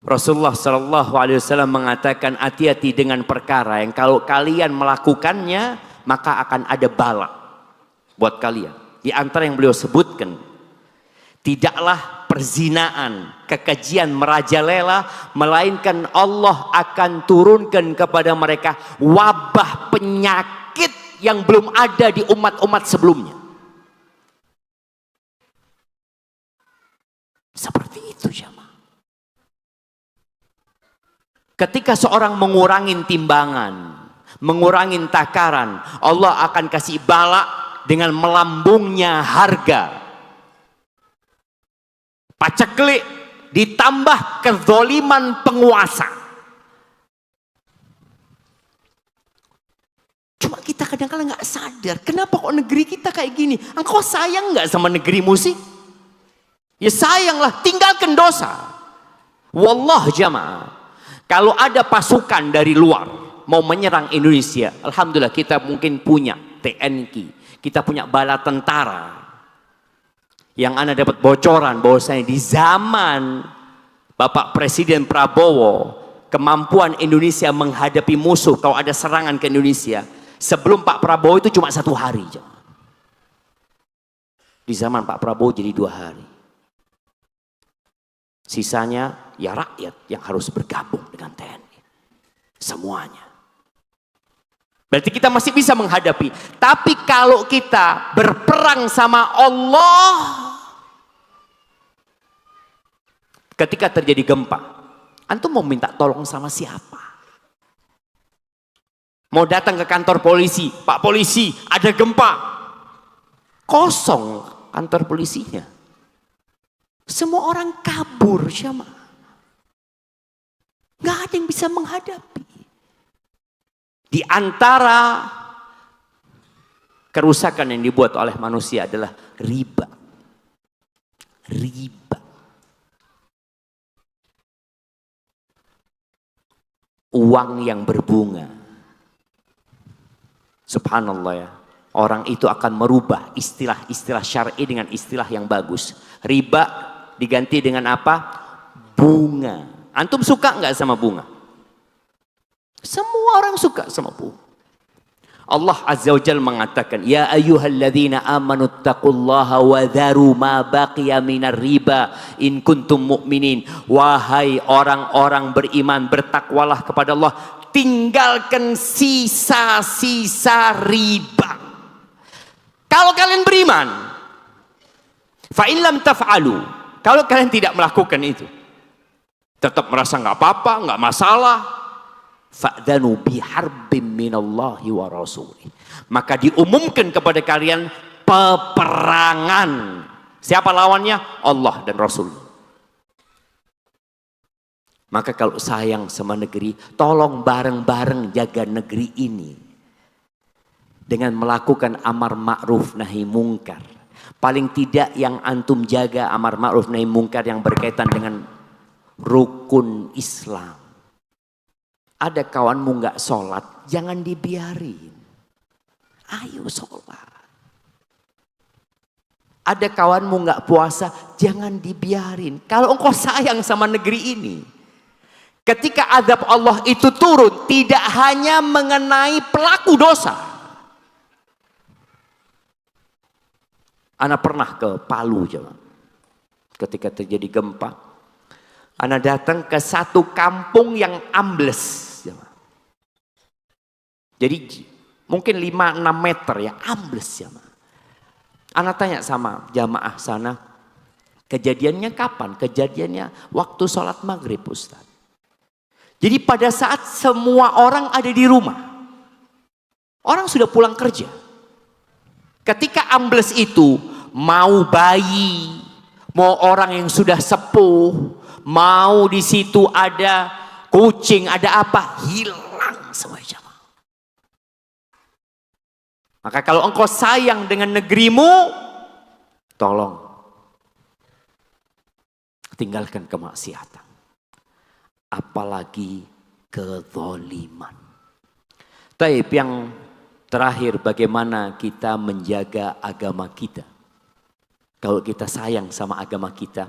Rasulullah SAW mengatakan, hati-hati dengan perkara yang kalau kalian melakukannya maka akan ada bala buat kalian. Di antara yang beliau sebutkan, tidaklah perzinaan, kekejian merajalela, melainkan Allah akan turunkan kepada mereka wabah penyakit yang belum ada di umat-umat sebelumnya. Seperti itu jemaah. Ketika seorang mengurangi timbangan, mengurangi takaran, Allah akan kasih bala dengan melambungnya harga. Paceklik ditambah kezoliman penguasa. Cuma kita kadang-kadang nggak sadar, kenapa kok negeri kita kayak gini? Engkau sayang nggak sama negerimu sih? Ya sayanglah, tinggalkan dosa. Wallah jamaah, kalau ada pasukan dari luar mau menyerang Indonesia, alhamdulillah kita mungkin punya TNI, kita punya bala tentara. Yang Anda dapat bocoran bahwasanya di zaman Bapak Presiden Prabowo, kemampuan Indonesia menghadapi musuh kalau ada serangan ke Indonesia, sebelum Pak Prabowo itu cuma 1 hari. Di zaman Pak Prabowo jadi 2 hari. Sisanya ya rakyat yang harus bergabung dengan TNI. Semuanya. Berarti kita masih bisa menghadapi. Tapi kalau kita berperang sama Allah, ketika terjadi gempa, antum mau minta tolong sama siapa? Mau datang ke kantor polisi, Pak polisi ada gempa, kosong kantor polisinya. Semua orang kabur, Syama. Gak ada yang bisa menghadapi. Di antara kerusakan yang dibuat oleh manusia adalah riba. Riba. Uang yang berbunga. Subhanallah ya. Orang itu akan merubah istilah-istilah syar'i dengan istilah yang bagus. Riba diganti dengan apa? Bunga. Antum suka nggak sama bunga? Semua orang suka sama bunga. Allah Azza wa Jalla mengatakan, ya ayyuhalladzina amanu taqullaha wa dharu ma baqiya minar riba in kuntum mu'minin. Wahai orang-orang beriman, bertakwalah kepada Allah, tinggalkan sisa-sisa riba. Kalau kalian beriman, fa in lam taf'alu, kalau kalian tidak melakukan itu, tetap merasa nggak apa-apa, nggak masalah, fa'dhanu biharbim minallahi wa rasulih, maka diumumkan kepada kalian peperangan. Siapa lawannya? Allah dan Rasul. Maka kalau sayang sama negeri, tolong bareng-bareng jaga negeri ini dengan melakukan amar ma'ruf nahi mungkar. Paling tidak yang antum jaga amar ma'ruf nahi mungkar yang berkaitan dengan rukun Islam. Ada kawanmu nggak sholat, jangan dibiarin. Ayo sholat. Ada kawanmu nggak puasa, jangan dibiarin. Kalau engkau sayang sama negeri ini, ketika azab Allah itu turun, tidak hanya mengenai pelaku dosa. Ana pernah ke Palu, ketika terjadi gempa. Ana datang ke satu kampung yang ambles. Jadi mungkin 5-6 meter ya, ambles. Anak tanya sama jamaah sana, kejadiannya kapan? Kejadiannya waktu sholat maghrib Ustaz. Jadi pada saat semua orang ada di rumah, orang sudah pulang kerja. Ketika ambles itu, mau bayi, mau orang yang sudah sepuh, mau di situ ada kucing, ada apa, hilang semua jamaah. Maka kalau engkau sayang dengan negerimu, tolong tinggalkan kemaksiatan. Apalagi kezaliman. Taib yang terakhir, bagaimana kita menjaga agama kita. Kalau kita sayang sama agama kita.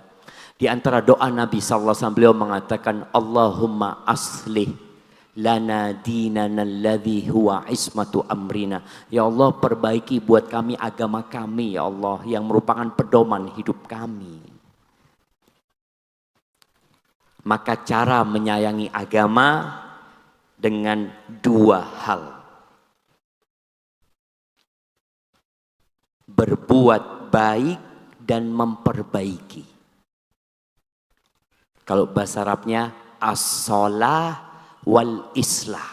Di antara doa Nabi SAW, beliau mengatakan, Allahumma aslih lana dinana alladhi huwa ismatu amrina. Ya Allah, perbaiki buat kami agama kami, ya Allah, yang merupakan pedoman hidup kami. Maka cara menyayangi agama dengan dua hal. Berbuat baik dan memperbaiki. Kalau bahasa Arabnya as-salah wal islah.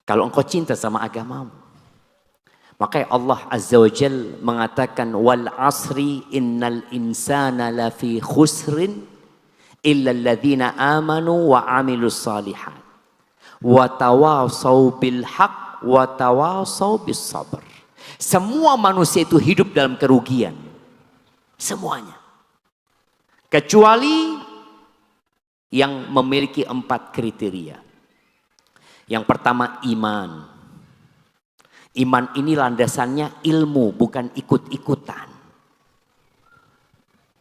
Kalau engkau cinta sama agamamu, maka Allah Azza wa Jal mengatakan wal asri innal insana lafi khusrin illa alladhina amanu wa amilus salihat wa tawasaw bil haq wa tawasaw bis sabr. Semua manusia itu hidup dalam kerugian, semuanya, kecuali yang memiliki 4 kriteria. Yang pertama, iman. Iman ini landasannya ilmu, bukan ikut-ikutan.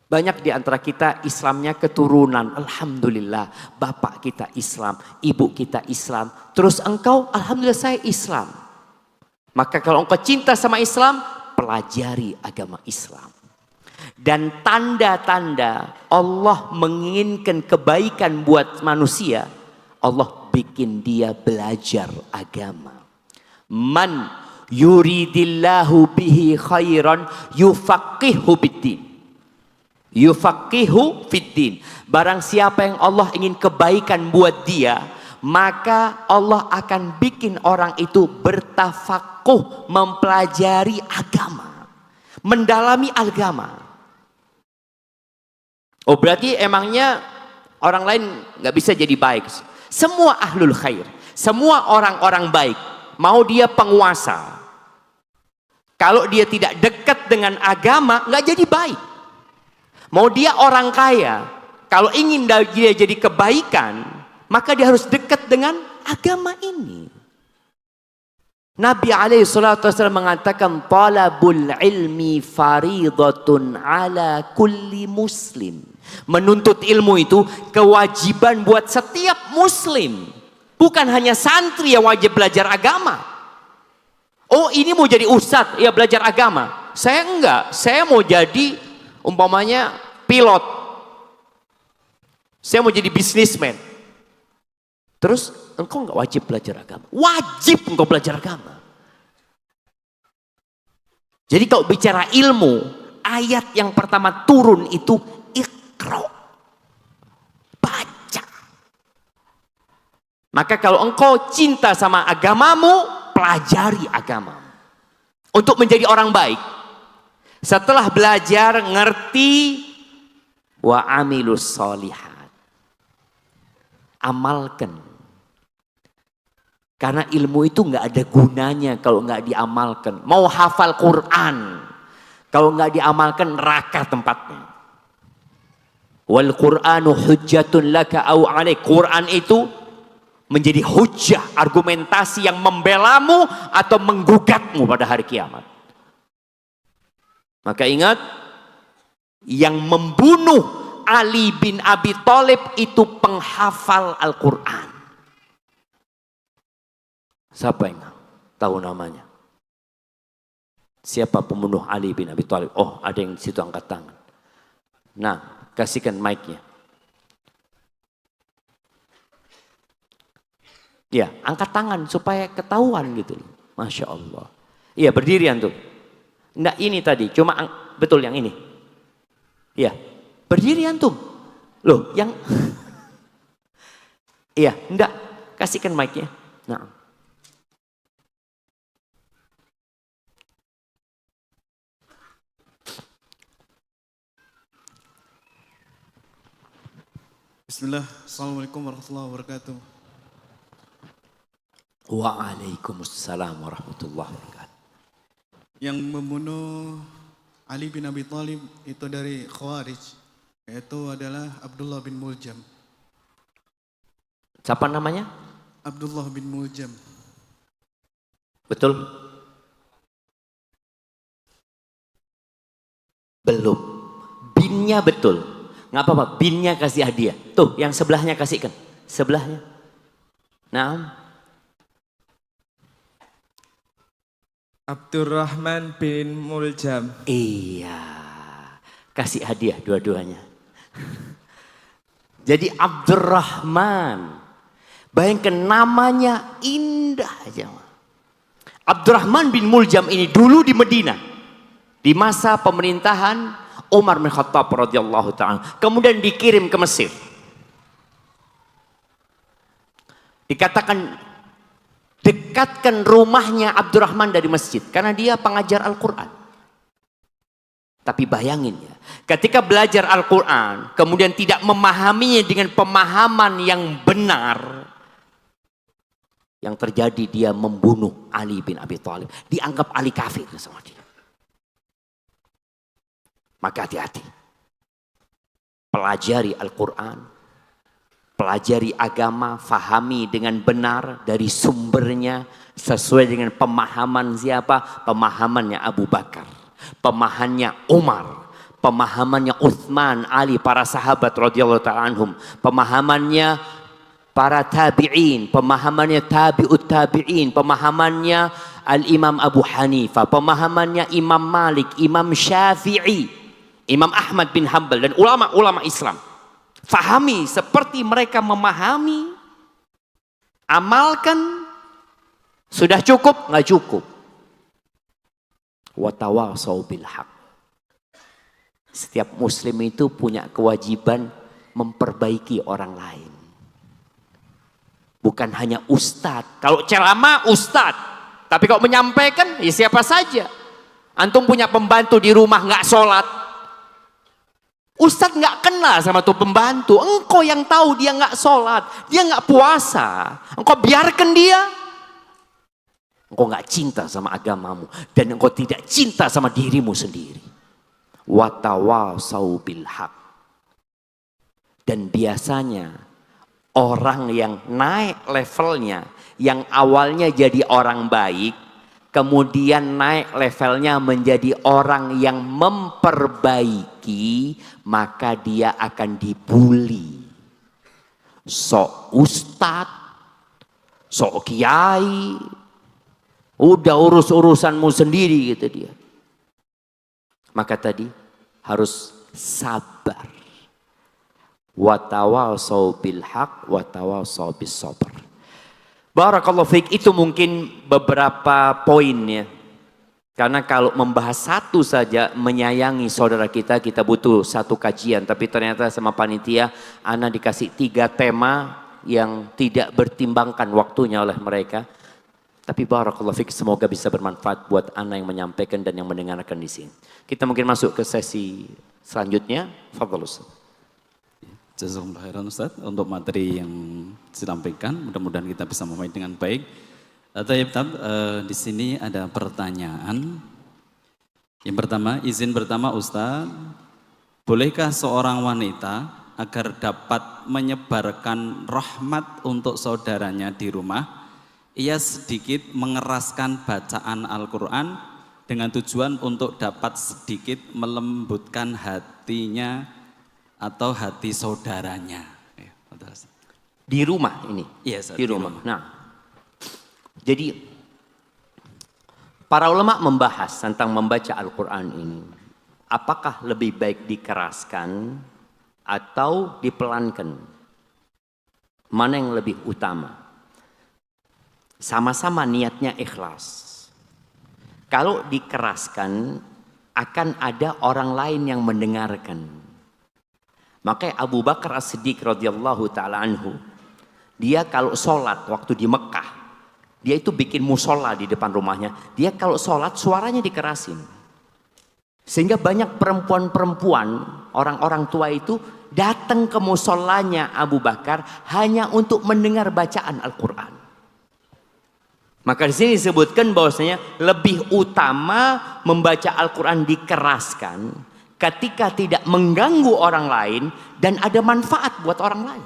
Banyak di antara kita Islamnya keturunan. Alhamdulillah, bapak kita Islam, ibu kita Islam. Terus engkau, alhamdulillah saya Islam. Maka kalau engkau cinta sama Islam, pelajari agama Islam. Dan tanda-tanda Allah menginginkan kebaikan buat manusia, Allah bikin dia belajar agama. Man yuridillahu bihi khairan yufaqihu fiddin. Yufaqihu fiddin. Barang siapa yang Allah ingin kebaikan buat dia, maka Allah akan bikin orang itu bertafakuh, mempelajari agama, mendalami agama. Oh, berarti emangnya orang lain nggak bisa jadi baik? Semua ahlul khair, semua orang-orang baik, mau dia penguasa, kalau dia tidak dekat dengan agama nggak jadi baik. Mau dia orang kaya, kalau ingin dia jadi kebaikan, maka dia harus dekat dengan agama ini. Nabi SAW mengatakan talabul ilmi faridatun ala kulli muslim. Menuntut ilmu itu kewajiban buat setiap muslim. Bukan hanya santri yang wajib belajar agama. Oh, ini mau jadi ustadz, ya belajar agama. Saya enggak, saya mau jadi umpamanya pilot. Saya mau jadi bisnismen. Terus engkau enggak wajib belajar agama. Wajib engkau belajar agama. Jadi kalau bicara ilmu, ayat yang pertama turun itu Iqra. Baca. Maka kalau engkau cinta sama agamamu, pelajari agamamu. Untuk menjadi orang baik. Setelah belajar, ngerti, wa amilus solihat. Amalkan. Karena ilmu itu nggak ada gunanya kalau nggak diamalkan. Mau hafal Quran, kalau nggak diamalkan neraka tempatnya. Wal Quranu hujjatun laka au alaik. Quran itu menjadi hujjah, argumentasi yang membelamu atau menggugatmu pada hari kiamat. Maka ingat, yang membunuh Ali bin Abi Thalib itu penghafal Al-Quran. Siapa yang tahu namanya? Siapa pembunuh Ali bin Abi Thalib? Oh, ada yang di situ angkat tangan. Nah, kasihkan mic-nya. Ya, angkat tangan supaya ketahuan gitu. Masya Allah. Iya, berdiri antum. Enggak ini tadi, cuma betul yang ini. Iya. Berdiri antum. Loh, yang iya, enggak. Kasihkan mic-nya. Nah. Bismillah, Assalamualaikum warahmatullahi wabarakatuh. Waalaikumsalam warahmatullahi wabarakatuh. Yang membunuh Ali bin Abi Thalib itu dari Khawarij, yaitu adalah Abdullah bin Muljam. Siapa namanya? Abdullah bin Muljam. Betul? Belum. Binnya betul. Nggak apa-apa, binnya kasih hadiah. Tuh, yang sebelahnya kasihkan. Sebelahnya. Nah. Abdurrahman bin Muljam. Iya. Kasih hadiah dua-duanya. Jadi Abdurrahman. Bayangkan namanya indah aja. Abdurrahman bin Muljam ini dulu di Medina. Di masa pemerintahan Umar bin Khattab radhiyallahu ta'ala. Kemudian dikirim ke Mesir. Dikatakan dekatkan rumahnya Abdurrahman dari masjid. Karena dia pengajar Al-Quran. Tapi bayangin ya. Ketika belajar Al-Quran. Kemudian tidak memahaminya dengan pemahaman yang benar. Yang terjadi dia membunuh Ali bin Abi Thalib. Dianggap Ali kafir sama dia. Maka hati-hati. Pelajari Al-Quran. Pelajari agama, fahami dengan benar dari sumbernya. Sesuai dengan pemahaman siapa? Pemahamannya Abu Bakar. Pemahamannya Umar. Pemahamannya Uthman, Ali, para sahabat radhiyallahu ta'ala anhum. Pemahamannya para tabi'in. Pemahamannya tabi'ut tabi'in. Pemahamannya Al-Imam Abu Hanifah. Pemahamannya Imam Malik, Imam Syafi'i. Imam Ahmad bin Hanbal dan ulama-ulama Islam. Fahami seperti mereka memahami. Amalkan. Sudah cukup? Nggak cukup. Watawasau bil haq. Setiap muslim itu punya kewajiban memperbaiki orang lain. Bukan hanya ustadz. Kalau ceramah ustadz. Tapi kalau menyampaikan ya siapa saja. Antum punya pembantu di rumah nggak sholat. Ustadz nggak kenal sama tuh pembantu. Engkau yang tahu dia nggak sholat, dia nggak puasa. Engkau biarkan dia. Engkau nggak cinta sama agamamu dan engkau tidak cinta sama dirimu sendiri. Watawasau bil haq. Dan biasanya orang yang naik levelnya, yang awalnya jadi orang baik, kemudian naik levelnya menjadi orang yang memperbaiki, maka dia akan dibully. Sok ustad, sok kiai, udah urus-urusanmu sendiri gitu dia. Maka tadi harus sabar. Watawasau bil haq, watawasau bis sabr. Barakallahu fiik, itu mungkin beberapa poin ya. Karena kalau membahas satu saja menyayangi saudara kita butuh satu kajian. Tapi ternyata sama panitia, ana dikasih 3 tema yang tidak bertimbangkan waktunya oleh mereka. Tapi barakallahu fiik, semoga bisa bermanfaat buat ana yang menyampaikan dan yang mendengarkan di sini. Kita mungkin masuk ke sesi selanjutnya. Fadhal Ustaz. Jazakumullah khairan Ustaz untuk materi yang disampaikan. Mudah-mudahan kita bisa memahami dengan baik. Di sini ada pertanyaan. Yang pertama, izin pertama Ustaz, bolehkah seorang wanita agar dapat menyebarkan rahmat untuk saudaranya di rumah, ia sedikit mengeraskan bacaan Al-Quran dengan tujuan untuk dapat sedikit melembutkan hatinya atau hati saudaranya. Di rumah ini? Iya, di rumah. Nah, jadi para ulama membahas tentang membaca Al-Quran ini. Apakah lebih baik dikeraskan atau dipelankan? Mana yang lebih utama? Sama-sama niatnya ikhlas. Kalau dikeraskan akan ada orang lain yang mendengarkan. Makanya Abu Bakar As-Siddiq radhiyallahu taala anhu, dia kalau sholat waktu di Mekah, dia itu bikin musola di depan rumahnya. Dia kalau sholat suaranya dikerasin. Sehingga banyak perempuan-perempuan, orang-orang tua itu datang ke musolanya Abu Bakar hanya untuk mendengar bacaan Al-Quran. Maka di sini disebutkan bahwasanya lebih utama membaca Al-Quran dikeraskan ketika tidak mengganggu orang lain dan ada manfaat buat orang lain.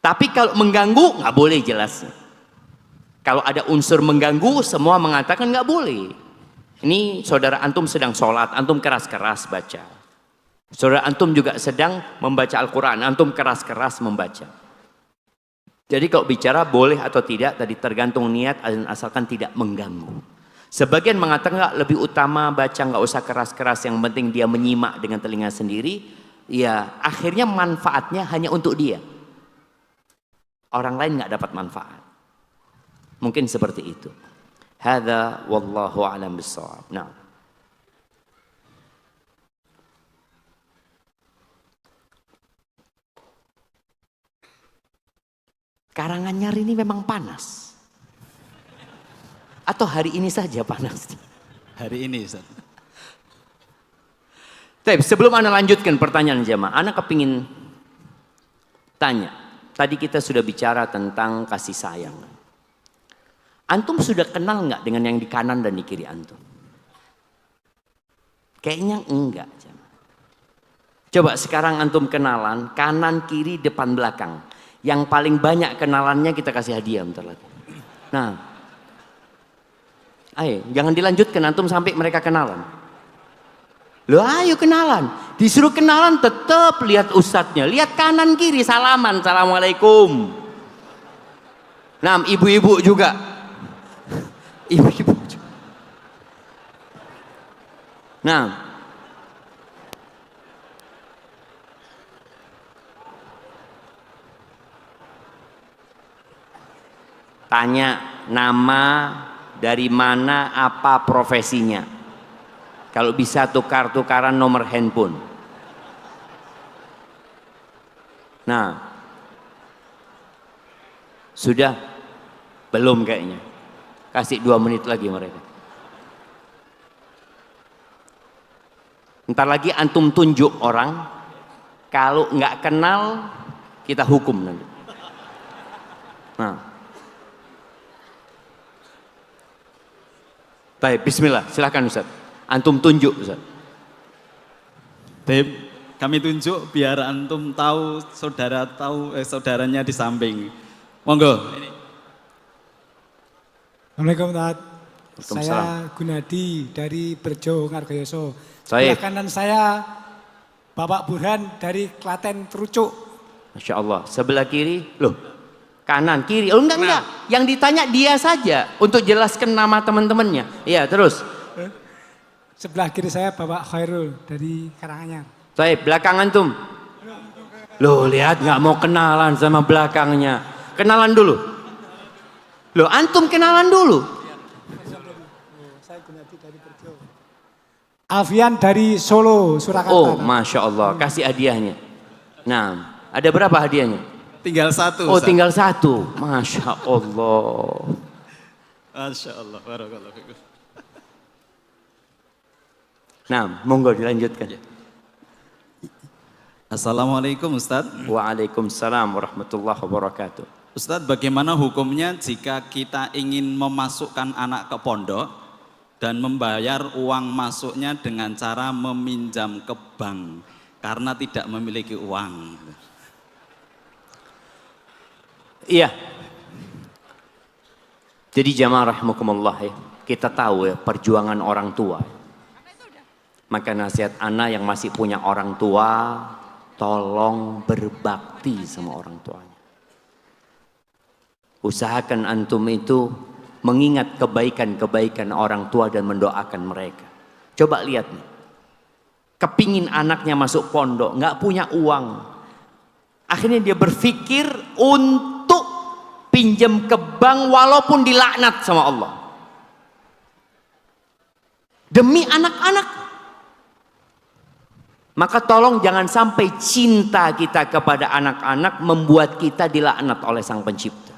Tapi kalau mengganggu nggak boleh jelasnya. Kalau ada unsur mengganggu semua mengatakan nggak boleh. Ini saudara antum sedang sholat, antum keras-keras baca. Saudara antum juga sedang membaca Al-Quran, antum keras-keras membaca. Jadi kalau bicara boleh atau tidak tadi tergantung niat asalkan tidak mengganggu. Sebagian mengatakan nggak, lebih utama baca nggak usah keras-keras, yang penting dia menyimak dengan telinga sendiri. Ya akhirnya manfaatnya hanya untuk dia. Orang lain nggak dapat manfaat. Mungkin seperti itu. Hadza wallahu a'lam bissawab. Nah. Karanganyar ini memang panas. Atau hari ini saja panas? Hari ini Ustaz. Tapi sebelum Anda lanjutkan pertanyaan jamaah, Anda kepingin tanya. Tadi kita sudah bicara tentang kasih sayang. Antum sudah kenal nggak dengan yang di kanan dan di kiri antum? Kayaknya enggak. Coba sekarang antum kenalan kanan, kiri, depan, belakang. Yang paling banyak kenalannya kita kasih hadiah bentar lagi. Nah, ayo jangan dilanjutkan antum sampai mereka kenalan. Loh ayo kenalan. Disuruh kenalan tetap lihat ustadznya. Lihat kanan kiri salaman. Assalamualaikum. Nah ibu-ibu juga. Ibu-ibu juga. Nah. Tanya nama, dari mana, apa profesinya. Kalau bisa tukar-tukaran nomor handphone. Nah. Sudah? Belum kayaknya. Kasih 2 menit lagi mereka. Ntar lagi antum tunjuk orang. Kalau nggak kenal, kita hukum nanti. Nah. Baik, bismillah, silakan Ustaz. Antum tunjuk Ustaz. Baik, kami tunjuk biar antum tahu saudaranya di samping. Monggo. Assalamualaikum Ustaz. Saya Gunadi dari Berjo Ngargoyoso. Sebelah kanan saya Bapak Burhan dari Klaten Terucuk. Masya Allah. Sebelah kiri, loh kanan, kiri. Oh enggak. Yang ditanya dia saja untuk jelaskan nama teman-temannya. Iya terus. Sebelah kiri saya Bapak Khairul dari Karanganyar. Baik, belakang antum. Loh lihat nggak mau kenalan sama belakangnya. Kenalan dulu. Loh antum kenalan dulu. Saya Gunadi dari Berjo. Alfian dari Solo, Surakarta. Oh Masya Allah, kasih hadiahnya. Nah, ada berapa hadiahnya? Tinggal 1. Oh tinggal 1. Masya Allah. Masya Allah. Barakallahu fikum. Nah, monggo dilanjutkan. Assalamualaikum Ustaz. Waalaikumsalam warahmatullahi wabarakatuh. Ustaz, bagaimana hukumnya jika kita ingin memasukkan anak ke pondok dan membayar uang masuknya dengan cara meminjam ke bank karena tidak memiliki uang? Iya. Jadi jamaah rahimakumullah ya, kita tahu ya perjuangan orang tua. Maka nasihat anak yang masih punya orang tua, tolong berbakti sama orang tuanya. Usahakan antum itu mengingat kebaikan-kebaikan orang tua dan mendoakan mereka. Coba lihat nih. Kepingin anaknya masuk pondok, nggak punya uang. Akhirnya dia berpikir untuk pinjam ke bank walaupun dilaknat sama Allah. Demi anak-anak. Maka tolong jangan sampai cinta kita kepada anak-anak membuat kita dilaknat oleh Sang Pencipta.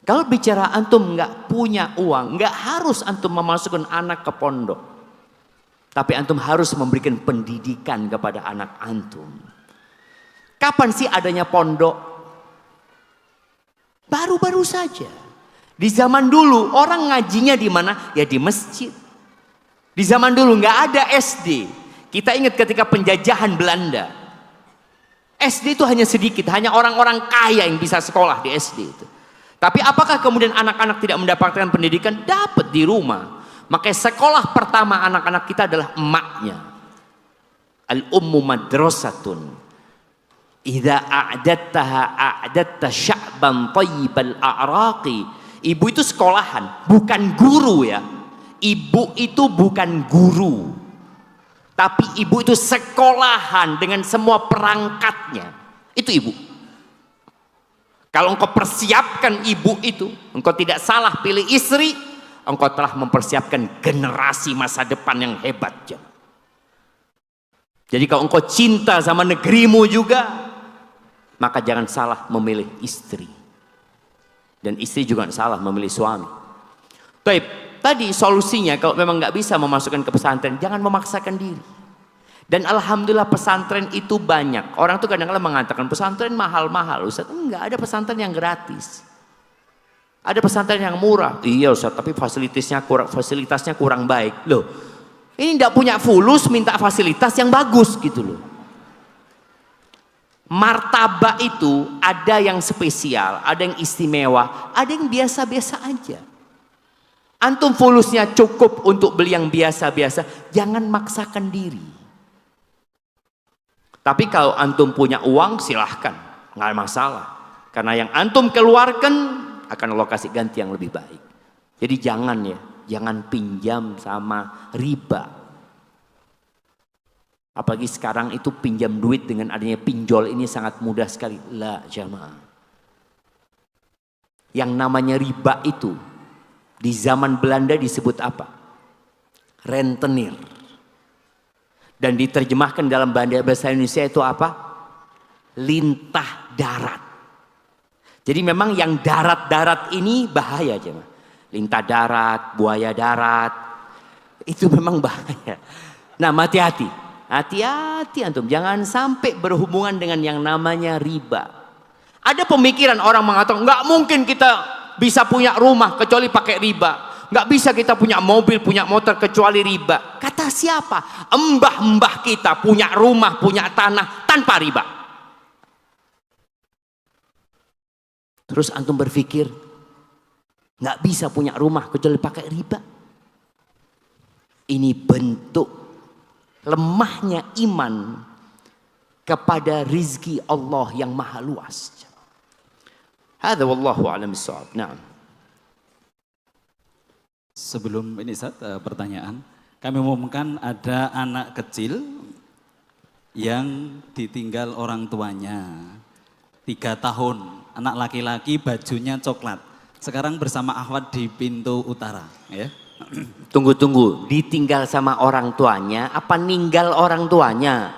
Kalau bicara antum nggak punya uang, nggak harus antum memasukkan anak ke pondok. Tapi antum harus memberikan pendidikan kepada anak antum. Kapan sih adanya pondok? Baru-baru saja. Di zaman dulu orang ngajinya di mana? Ya di masjid. Di zaman dulu nggak ada SD. Kita ingat ketika penjajahan Belanda. SD itu hanya sedikit, hanya orang-orang kaya yang bisa sekolah di SD itu. Tapi apakah kemudian anak-anak tidak mendapatkan pendidikan? Dapat di rumah. Makanya sekolah pertama anak-anak kita adalah emaknya. Al-ummu madrasatun. Idza a'dattaha a'datta sya'ban thayyibal a'raqi. Ibu itu sekolahan, bukan guru ya. Ibu itu bukan guru. Tapi ibu itu sekolahan dengan semua perangkatnya. Itu ibu. Kalau engkau persiapkan ibu itu, engkau tidak salah pilih istri, engkau telah mempersiapkan generasi masa depan yang hebat. Jadi kalau engkau cinta sama negerimu juga, maka jangan salah memilih istri. Dan istri juga salah memilih suami. Baik, tadi solusinya kalau memang nggak bisa memasukkan ke pesantren, jangan memaksakan diri. Dan alhamdulillah pesantren itu banyak. Orang tuh kadang-kadang mengatakan pesantren mahal-mahal. Ustaz, enggak, ada pesantren yang gratis. Ada pesantren yang murah. Iya Ustaz, tapi fasilitasnya kurang baik. Loh, ini enggak punya fulus minta fasilitas yang bagus gitu loh. Martabak itu ada yang spesial, ada yang istimewa, ada yang biasa-biasa aja. Antum fulusnya cukup untuk beli yang biasa-biasa, jangan maksakan diri. Tapi kalau antum punya uang silahkan, nggak ada masalah. Karena yang antum keluarkan akan Allah kasih ganti yang lebih baik. Jadi jangan pinjam sama riba. Apalagi sekarang itu pinjam duit dengan adanya pinjol ini sangat mudah sekali. La jamaah. Yang namanya riba itu di zaman Belanda disebut apa? Rentenir. Dan diterjemahkan dalam bahasa Indonesia itu apa? Lintah darat. Jadi memang yang darat-darat ini bahaya aja. Lintah darat, buaya darat. Itu memang bahaya. Nah, hati-hati. Hati-hati antum. Jangan sampai berhubungan dengan yang namanya riba. Ada pemikiran orang mengatakan, nggak mungkin kita bisa punya rumah kecuali pakai riba. Nggak bisa kita punya mobil, punya motor kecuali riba. Kata siapa? Mbah-mbah kita punya rumah, punya tanah tanpa riba. Terus antum berpikir, nggak bisa punya rumah kecuali pakai riba. Ini bentuk lemahnya iman kepada rizki Allah yang maha luas. Hadza wallahu a'lam bissawab. Na'am. Sebelum ini pertanyaan, kami umumkan ada anak kecil yang ditinggal orang tuanya 3 tahun, anak laki-laki bajunya coklat. Sekarang bersama akhwat di pintu utara. Ya. Tunggu, ditinggal sama orang tuanya, apa ninggal orang tuanya?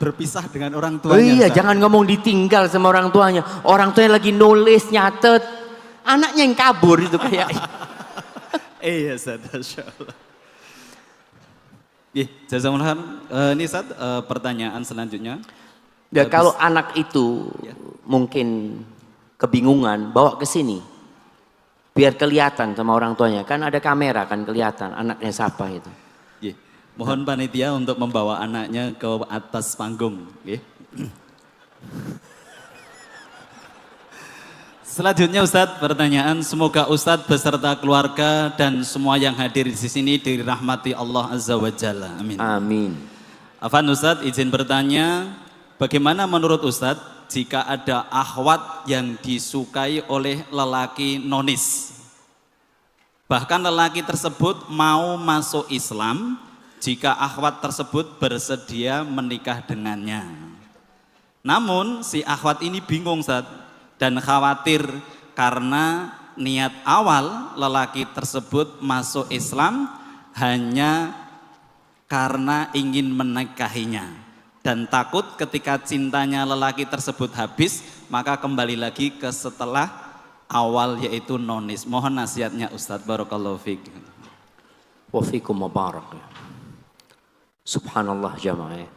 Berpisah dengan orang Oh tuanya. iya, jangan ngomong ditinggal sama orang tuanya. Orang tuanya lagi nulis, nyatet, anaknya yang kabur itu kayak. Iya, Ustaz, insyaallah. Jazakumullah. Ini Ustaz, pertanyaan selanjutnya. Ya, kalau anak itu mungkin kebingungan, bawa ke sini. Biar kelihatan sama orang tuanya. Kan ada kamera kan kelihatan anaknya siapa itu. Mohon panitia untuk membawa anaknya ke atas panggung. Selanjutnya Ustadz, pertanyaan, semoga Ustadz beserta keluarga dan semua yang hadir di sini dirahmati Allah Azza wa Jalla. Amin. Amin. Afan Ustadz, izin bertanya, bagaimana menurut Ustadz jika ada akhwat yang disukai oleh lelaki nonis? Bahkan lelaki tersebut mau masuk Islam jika akhwat tersebut bersedia menikah dengannya. Namun si akhwat ini bingung Ustadz, dan khawatir karena niat awal lelaki tersebut masuk Islam hanya karena ingin menikahinya dan takut ketika cintanya lelaki tersebut habis maka kembali lagi ke setelah awal yaitu nonis. Mohon nasihatnya Ustadz. Barakallahu fiik. Wa fikum mubarak. Subhanallah jamaah.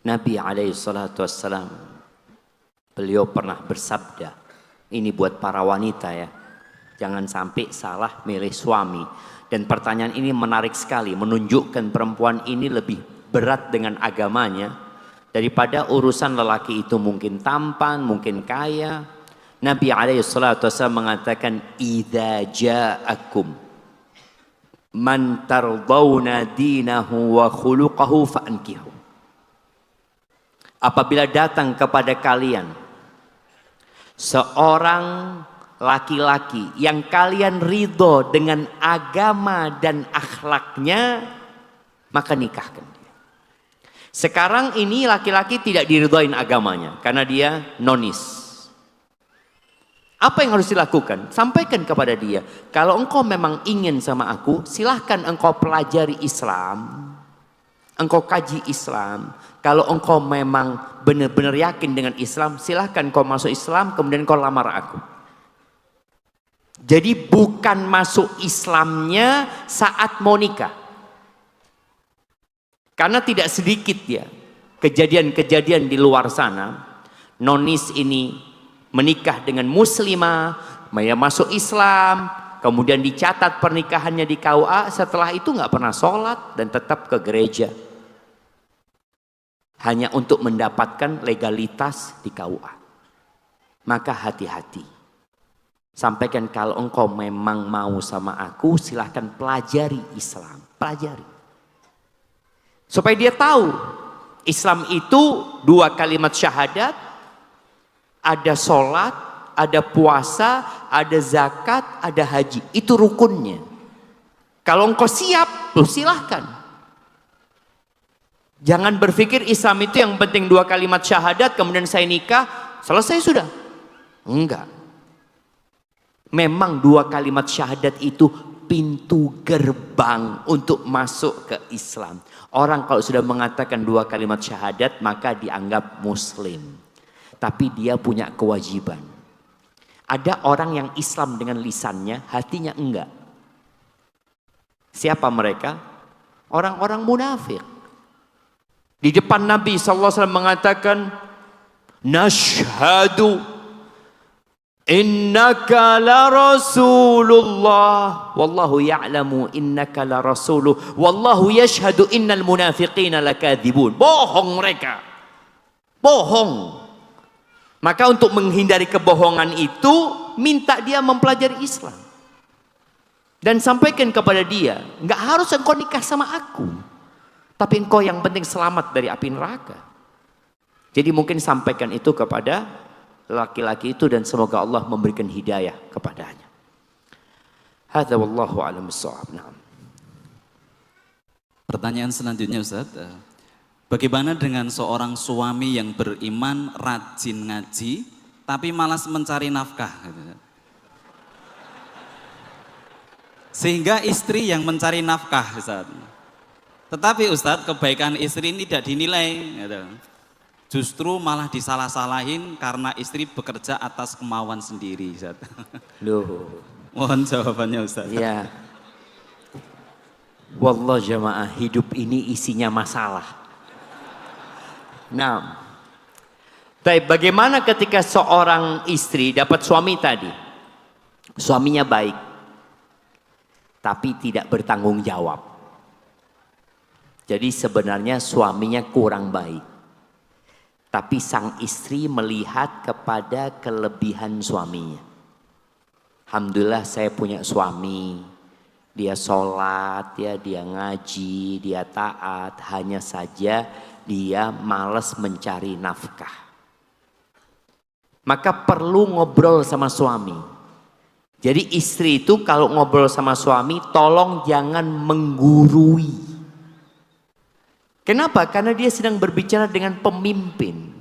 Nabi alaihi salatu wassalam, beliau pernah bersabda, ini buat para wanita ya, jangan sampai salah milih suami. Dan pertanyaan ini menarik sekali, menunjukkan perempuan ini lebih berat dengan agamanya daripada urusan lelaki itu mungkin tampan, mungkin kaya. Nabi alaihi salatu wassalam mengatakan, idza ja'akum man tardawna dinahu wa khuluquhu fa'ankihu. Apabila datang kepada kalian seorang laki-laki yang kalian ridho dengan agama dan akhlaknya, maka nikahkan dia. Sekarang ini laki-laki tidak diridhoin agamanya karena dia nonis. Apa yang harus dilakukan? Sampaikan kepada dia, kalau engkau memang ingin sama aku, silahkan engkau pelajari Islam, engkau kaji Islam. Kalau engkau memang benar-benar yakin dengan Islam, silahkan kau masuk Islam, kemudian kau lamar aku. Jadi bukan masuk Islamnya saat mau nikah. Karena tidak sedikit ya kejadian-kejadian di luar sana, nonis ini menikah dengan muslimah, dia masuk Islam, kemudian dicatat pernikahannya di KUA, setelah itu nggak pernah sholat dan tetap ke gereja. Hanya untuk mendapatkan legalitas di KUA. Maka hati-hati. Sampaikan kalau engkau memang mau sama aku, silahkan pelajari Islam. Pelajari. Supaya dia tahu, Islam itu 2 kalimat syahadat, ada sholat, ada puasa, ada zakat, ada haji. Itu rukunnya. Kalau engkau siap, silahkan. Jangan berpikir Islam itu yang penting 2 kalimat syahadat, kemudian saya nikah, selesai sudah. Enggak. Memang 2 kalimat syahadat itu pintu gerbang untuk masuk ke Islam. Orang kalau sudah mengatakan 2 kalimat syahadat, maka dianggap muslim. Tapi dia punya kewajiban. Ada orang yang Islam dengan lisannya, hatinya enggak. Siapa mereka? Orang-orang munafik. Di depan Nabi SAW mengatakan, nashhadu innaka la rasulullah wallahu ya'lamu innaka la rasuluh wallahu yashhadu innal munafiqina lakadzibun. Bohong mereka. Bohong. Maka untuk menghindari kebohongan itu, minta dia mempelajari Islam. Dan sampaikan kepada dia, nggak harus engkau nikah sama aku. Tapi engkau yang penting selamat dari api neraka. Jadi mungkin sampaikan itu kepada laki-laki itu dan semoga Allah memberikan hidayah kepadanya. Hadza wallahu a'lam bissawab. Pertanyaan selanjutnya Ustaz. Bagaimana dengan seorang suami yang beriman, rajin ngaji, tapi malas mencari nafkah? Sehingga istri yang mencari nafkah Ustaz. Tetapi Ustadz, kebaikan istri ini tidak dinilai. Justru malah disalah-salahin karena istri bekerja atas kemauan sendiri. Ustadz. Loh. Mohon jawabannya Ustadz. Ya. Wallah jamaah, hidup ini isinya masalah. Nah, bagaimana ketika seorang istri dapat suami tadi? Suaminya baik, tapi tidak bertanggung jawab. Jadi sebenarnya suaminya kurang baik. Tapi sang istri melihat kepada kelebihan suaminya. Alhamdulillah saya punya suami. Dia sholat, ya, dia ngaji, dia taat. Hanya saja dia malas mencari nafkah. Maka perlu ngobrol sama suami. Jadi istri itu kalau ngobrol sama suami, tolong jangan menggurui. Kenapa? Karena dia sedang berbicara dengan pemimpin.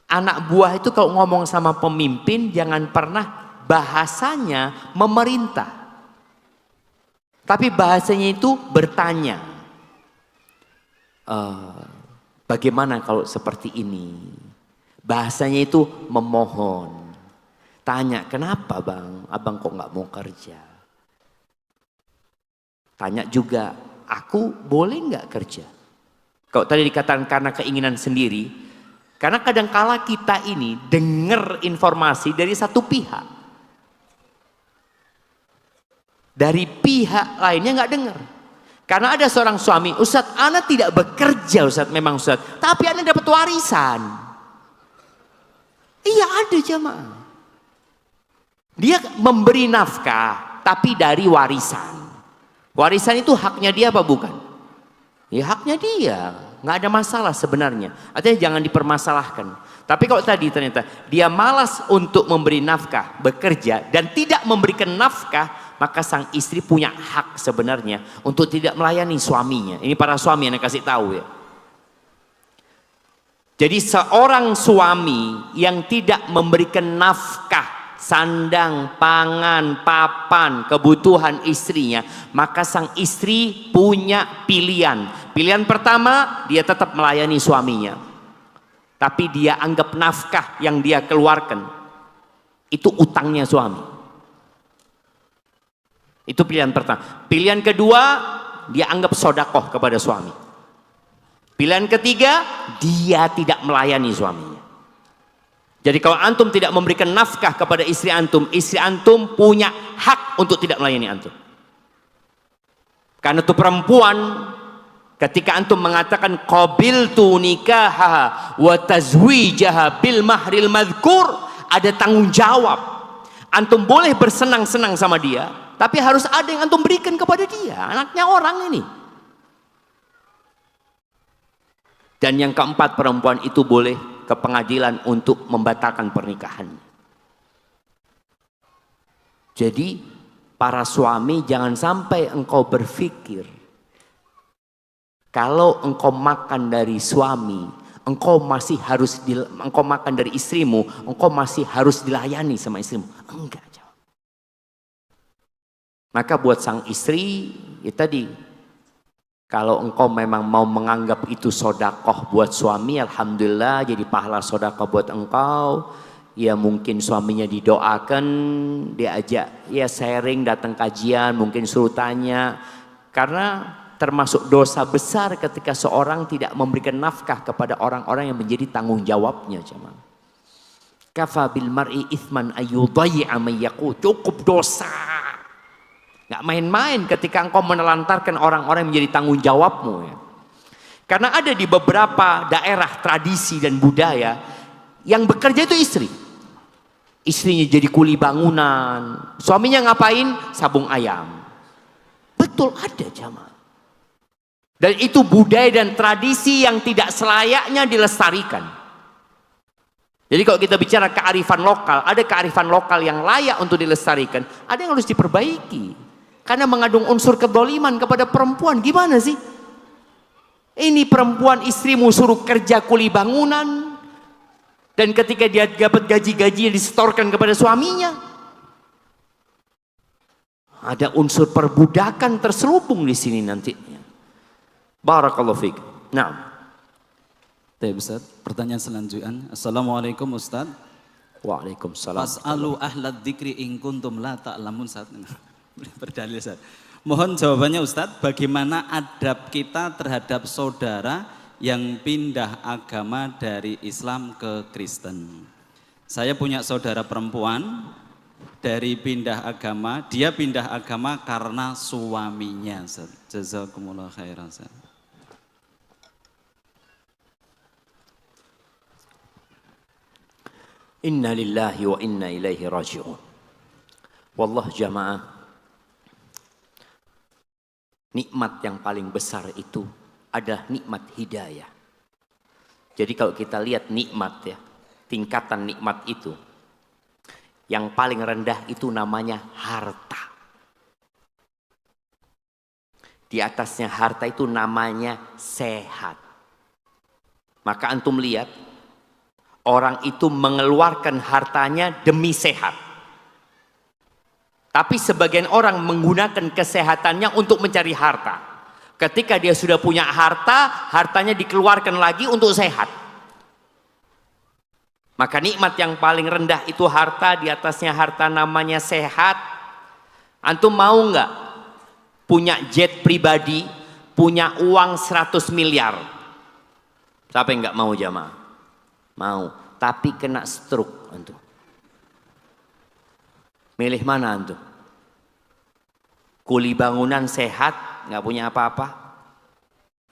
Anak buah itu kalau ngomong sama pemimpin, jangan pernah bahasanya memerintah. Tapi bahasanya itu bertanya. Bagaimana kalau seperti ini? Bahasanya itu memohon. Tanya, kenapa bang? Abang kok nggak mau kerja? Tanya juga, aku boleh nggak kerja? Kalau tadi dikatakan karena keinginan sendiri, karena kadangkala kita ini dengar informasi dari satu pihak. Dari pihak lainnya nggak dengar. Karena ada seorang suami, Ustadz, ana tidak bekerja Ustadz, memang Ustadz, tapi ana dapat warisan. Iya ada jamaah. Dia memberi nafkah, tapi dari warisan. Warisan itu haknya dia apa bukan? Ya haknya dia, nggak ada masalah sebenarnya. Artinya jangan dipermasalahkan. Tapi kalau tadi ternyata dia malas untuk memberi nafkah, bekerja dan tidak memberikan nafkah, maka sang istri punya hak sebenarnya untuk tidak melayani suaminya. Ini para suami yang kasih tahu ya. Jadi seorang suami yang tidak memberikan nafkah, sandang, pangan, papan, kebutuhan istrinya, maka sang istri punya pilihan. Pilihan pertama, dia tetap melayani suaminya. Tapi dia anggap nafkah yang dia keluarkan itu utangnya suami. Itu pilihan pertama. Pilihan kedua, dia anggap sodakoh kepada suami. Pilihan ketiga, dia tidak melayani suaminya. Jadi kalau antum tidak memberikan nafkah kepada istri antum punya hak untuk tidak melayani antum. Karena itu perempuan, ketika antum mengatakan qabiltu nikahaha wa tazwijaha bil mahril madhkur, ada tanggung jawab. Antum boleh bersenang-senang sama dia, tapi harus ada yang antum berikan kepada dia, anaknya orang ini. Dan yang keempat, perempuan itu boleh ke pengadilan untuk membatalkan pernikahan. Jadi para suami jangan sampai engkau berpikir kalau engkau makan dari suami, engkau makan dari istrimu, engkau masih harus dilayani sama istrimu. Enggak. Maka buat sang istri, ya tadi, kalau engkau memang mau menganggap itu sodakoh buat suami, alhamdulillah jadi pahala sodakoh buat engkau. Ya mungkin suaminya didoakan, diajak ya sharing, datang kajian, mungkin suruh tanya. Karena termasuk dosa besar ketika seorang tidak memberikan nafkah kepada orang-orang yang menjadi tanggung jawabnya. Kafa bil mar'i ithman ayyudayya man yaqut. Cukup dosa. Nggak main-main ketika engkau menelantarkan orang-orang yang menjadi tanggung jawabmu ya. Karena ada di beberapa daerah tradisi dan budaya yang bekerja itu istri. Istrinya jadi kuli bangunan, suaminya ngapain? Sabung ayam. Betul ada jamaah. Dan itu budaya dan tradisi yang tidak selayaknya dilestarikan. Jadi kalau kita bicara kearifan lokal, ada kearifan lokal yang layak untuk dilestarikan, ada yang harus diperbaiki. Karena mengandung unsur kedoliman kepada perempuan. Gimana sih? Ini perempuan istrimu suruh kerja kuli bangunan. Dan ketika dia dapat gaji-gaji yang disetorkan kepada suaminya. Ada unsur perbudakan terselubung di sini nantinya. Barakallahu fiik. Nah. Baik Ustaz, pertanyaan selanjutnya. Assalamualaikum Ustaz. Waalaikumsalam. Fas'alu ahlad dzikri in kuntum la ta'lamun Ustaz. Berdalil Ustaz. Mohon jawabannya Ustaz, bagaimana adab kita terhadap saudara yang pindah agama dari Islam ke Kristen? Saya punya saudara perempuan dari pindah agama, dia pindah agama karena suaminya Ustaz. Jazakumullah khairan Ustaz. Inna lillahi wa inna ilaihi raji'un. Wallah jamaah, nikmat yang paling besar itu adalah nikmat hidayah. Jadi kalau kita lihat nikmat ya, tingkatan nikmat itu, yang paling rendah itu namanya harta. Di atasnya harta itu namanya sehat. Maka antum lihat, orang itu mengeluarkan hartanya demi sehat. Tapi sebagian orang menggunakan kesehatannya untuk mencari harta. Ketika dia sudah punya harta, hartanya dikeluarkan lagi untuk sehat. Maka nikmat yang paling rendah itu harta, di atasnya harta namanya sehat. Antum mau nggak punya jet pribadi, punya uang 100 miliar? Siapa yang nggak mau jamaah? Mau, tapi kena stroke antum. Milih mana antum? Kuli bangunan sehat, nggak punya apa-apa?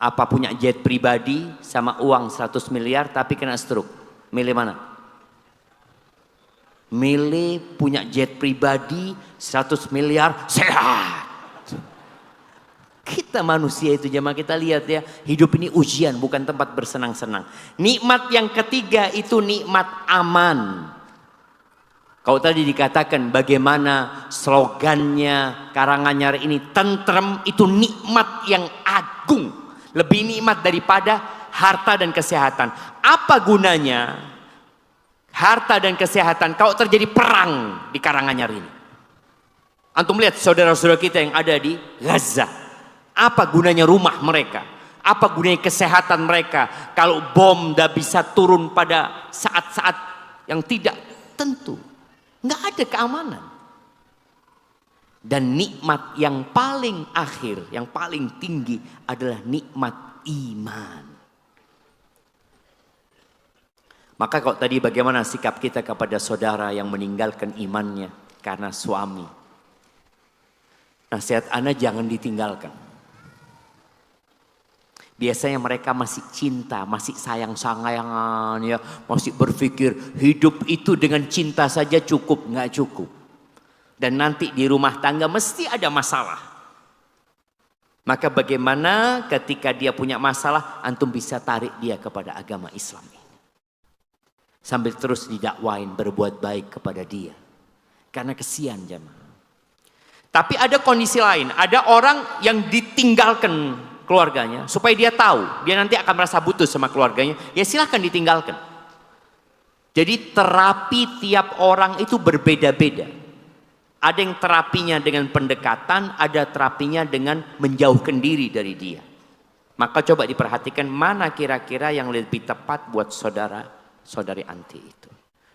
Apa punya jet pribadi sama uang 100 miliar tapi kena stroke? Milih mana? Milih punya jet pribadi 100 miliar sehat. Kita manusia itu jemaah, kita lihat ya, hidup ini ujian, bukan tempat bersenang-senang. Nikmat yang ketiga itu nikmat aman. Kalau tadi dikatakan bagaimana slogannya Karanganyar ini tentrem, itu nikmat yang agung. Lebih nikmat daripada harta dan kesehatan. Apa gunanya harta dan kesehatan kalau terjadi perang di Karanganyar ini? Antum lihat saudara-saudara kita yang ada di Gaza. Apa gunanya rumah mereka? Apa gunanya kesehatan mereka kalau bom tidak bisa turun pada saat-saat yang tidak tentu? Nggak ada keamanan. Dan nikmat yang paling akhir, yang paling tinggi adalah nikmat iman. Maka kalau tadi bagaimana sikap kita kepada saudara yang meninggalkan imannya karena suami? Nasihat ana jangan ditinggalkan. Biasanya mereka masih cinta, masih sayang-sayangan ya, masih berpikir hidup itu dengan cinta saja cukup, nggak cukup. Dan nanti di rumah tangga mesti ada masalah. Maka bagaimana ketika dia punya masalah, antum bisa tarik dia kepada agama Islam ini. Sambil terus didakwain berbuat baik kepada dia. Karena kesian jemaah. Tapi ada kondisi lain, ada orang yang ditinggalkan keluarganya supaya dia tahu dia nanti akan merasa butuh sama keluarganya, ya silahkan ditinggalkan. Jadi terapi tiap orang itu berbeda-beda. Ada yang terapinya dengan pendekatan, ada terapinya dengan menjauhkan diri dari dia. Maka coba diperhatikan mana kira-kira yang lebih tepat buat saudara-saudari anti itu.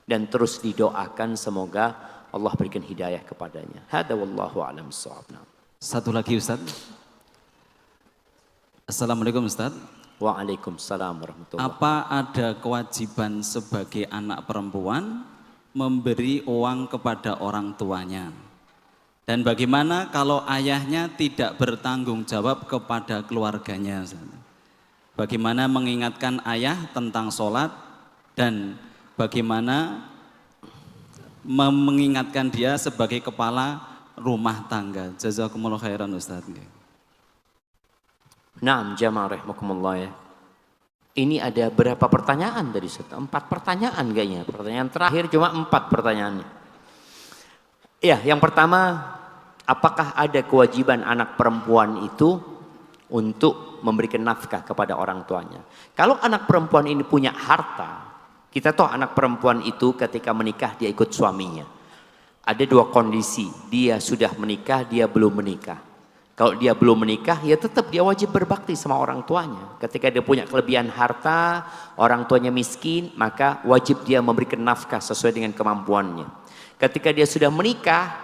Dan terus didoakan semoga Allah berikan hidayah kepadanya. Hada wallahu a'lam bissawab. Satu lagi Ustaz. Assalamualaikum Ustaz. Waalaikumsalam warahmatullahi wabarakatuh. Apa ada kewajiban sebagai anak perempuan memberi uang kepada orang tuanya? Dan bagaimana kalau ayahnya tidak bertanggung jawab kepada keluarganya? Bagaimana mengingatkan ayah tentang sholat dan bagaimana mengingatkan dia sebagai kepala rumah tangga? Jazakumullah khairan Ustaz. Naam jamaah rahimakumullah ya. Ini ada berapa pertanyaan tadi Ustaz? 4 pertanyaan kayaknya. Pertanyaan terakhir cuma 4 pertanyaannya. Ya, yang pertama, apakah ada kewajiban anak perempuan itu untuk memberikan nafkah kepada orang tuanya? Kalau anak perempuan ini punya harta, kita tahu anak perempuan itu ketika menikah dia ikut suaminya. Ada 2 kondisi, dia sudah menikah, dia belum menikah. Kalau dia belum menikah, ya tetap dia wajib berbakti sama orang tuanya. Ketika dia punya kelebihan harta, orang tuanya miskin, maka wajib dia memberikan nafkah sesuai dengan kemampuannya. Ketika dia sudah menikah,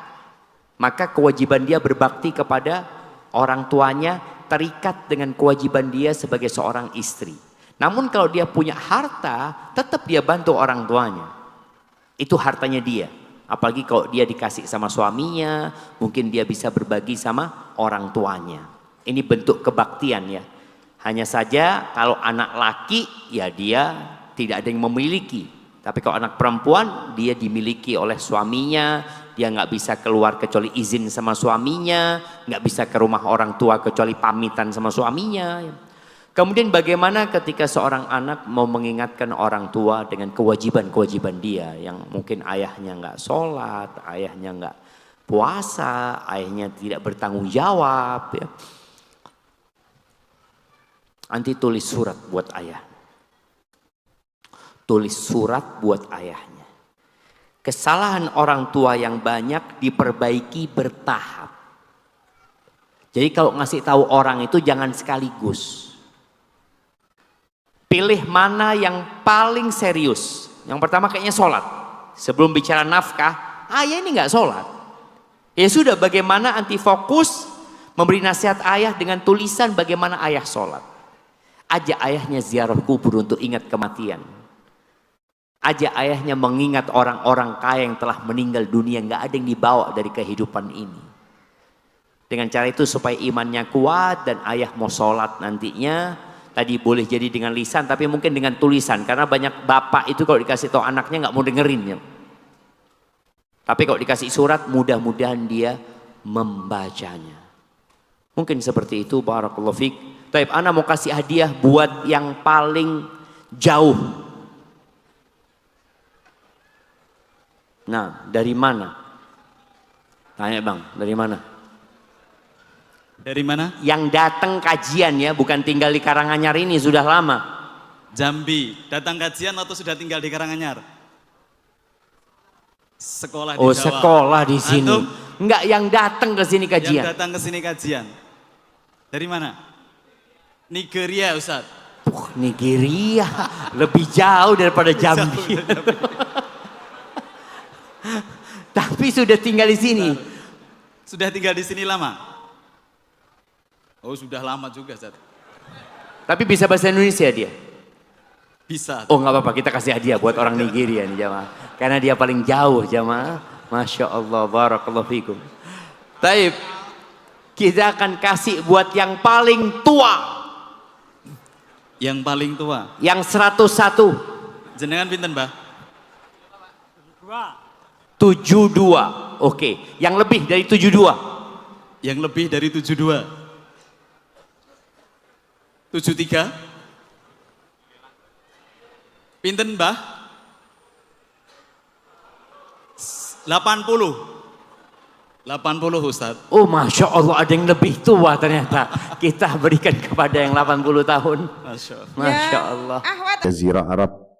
maka kewajiban dia berbakti kepada orang tuanya terikat dengan kewajiban dia sebagai seorang istri. Namun kalau dia punya harta, tetap dia bantu orang tuanya. Itu hartanya dia. Apalagi kalau dia dikasih sama suaminya, mungkin dia bisa berbagi sama orang tuanya. Ini bentuk kebaktian ya. Hanya saja kalau anak laki, ya dia tidak ada yang memiliki. Tapi kalau anak perempuan, dia dimiliki oleh suaminya. Dia nggak bisa keluar kecuali izin sama suaminya. Nggak bisa ke rumah orang tua kecuali pamitan sama suaminya. Kemudian bagaimana ketika seorang anak mau mengingatkan orang tua dengan kewajiban-kewajiban dia yang mungkin ayahnya nggak sholat, ayahnya nggak puasa, ayahnya tidak bertanggung jawab. Ya. Nanti tulis surat buat ayah. Tulis surat buat ayahnya. Kesalahan orang tua yang banyak diperbaiki bertahap. Jadi kalau ngasih tahu orang itu jangan sekaligus. Pilih mana yang paling serius. Yang pertama kayaknya sholat. Sebelum bicara nafkah, ayah ini nggak sholat. Ya sudah, bagaimana anti fokus memberi nasihat ayah dengan tulisan bagaimana ayah sholat. Ajak ayahnya ziarah kubur untuk ingat kematian. Ajak ayahnya mengingat orang-orang kaya yang telah meninggal dunia, nggak ada yang dibawa dari kehidupan ini. Dengan cara itu supaya imannya kuat dan ayah mau sholat nantinya. Tadi boleh jadi dengan lisan, tapi mungkin dengan tulisan. Karena banyak bapak itu kalau dikasih tahu anaknya nggak mau dengerin. Ya. Tapi kalau dikasih surat, mudah-mudahan dia membacanya. Mungkin seperti itu, barakallahu fiik. Taib, ana mau kasih hadiah buat yang paling jauh. Nah, dari mana? Tanya bang, dari mana? Dari mana? Yang datang kajian ya, bukan tinggal di Karanganyar ini, sudah lama. Jambi. Datang kajian atau sudah tinggal di Karanganyar? Sekolah di Oh, Jawa. sekolah di sini. Antum? Enggak, yang datang ke sini kajian. Yang datang ke sini kajian. Dari mana? Nigeria, Ustaz. Nigeria. Lebih jauh daripada Jambi. Tapi sudah tinggal di sini. Sudah tinggal di sini lama? Oh, sudah lama juga, Ustaz. Tapi bisa bahasa Indonesia dia? Bisa. Oh, nggak apa-apa, kita kasih hadiah buat orang Nigeria nih jamaah. Karena dia paling jauh jamaah. Masya Allah, barakallahu fikum. Taib, kita akan kasih buat yang paling tua. Yang paling tua? Yang 101. Jenengan pinten, Mbah? 72. Oke, yang lebih dari 72. Yang lebih dari 72. 73. Pinten, Mbah? 80. 80, Ustaz. Oh, Masya Allah, ada yang lebih tua ternyata. Kita berikan kepada yang 80 tahun. Masya Allah. Masya Allah. Jazirah Arab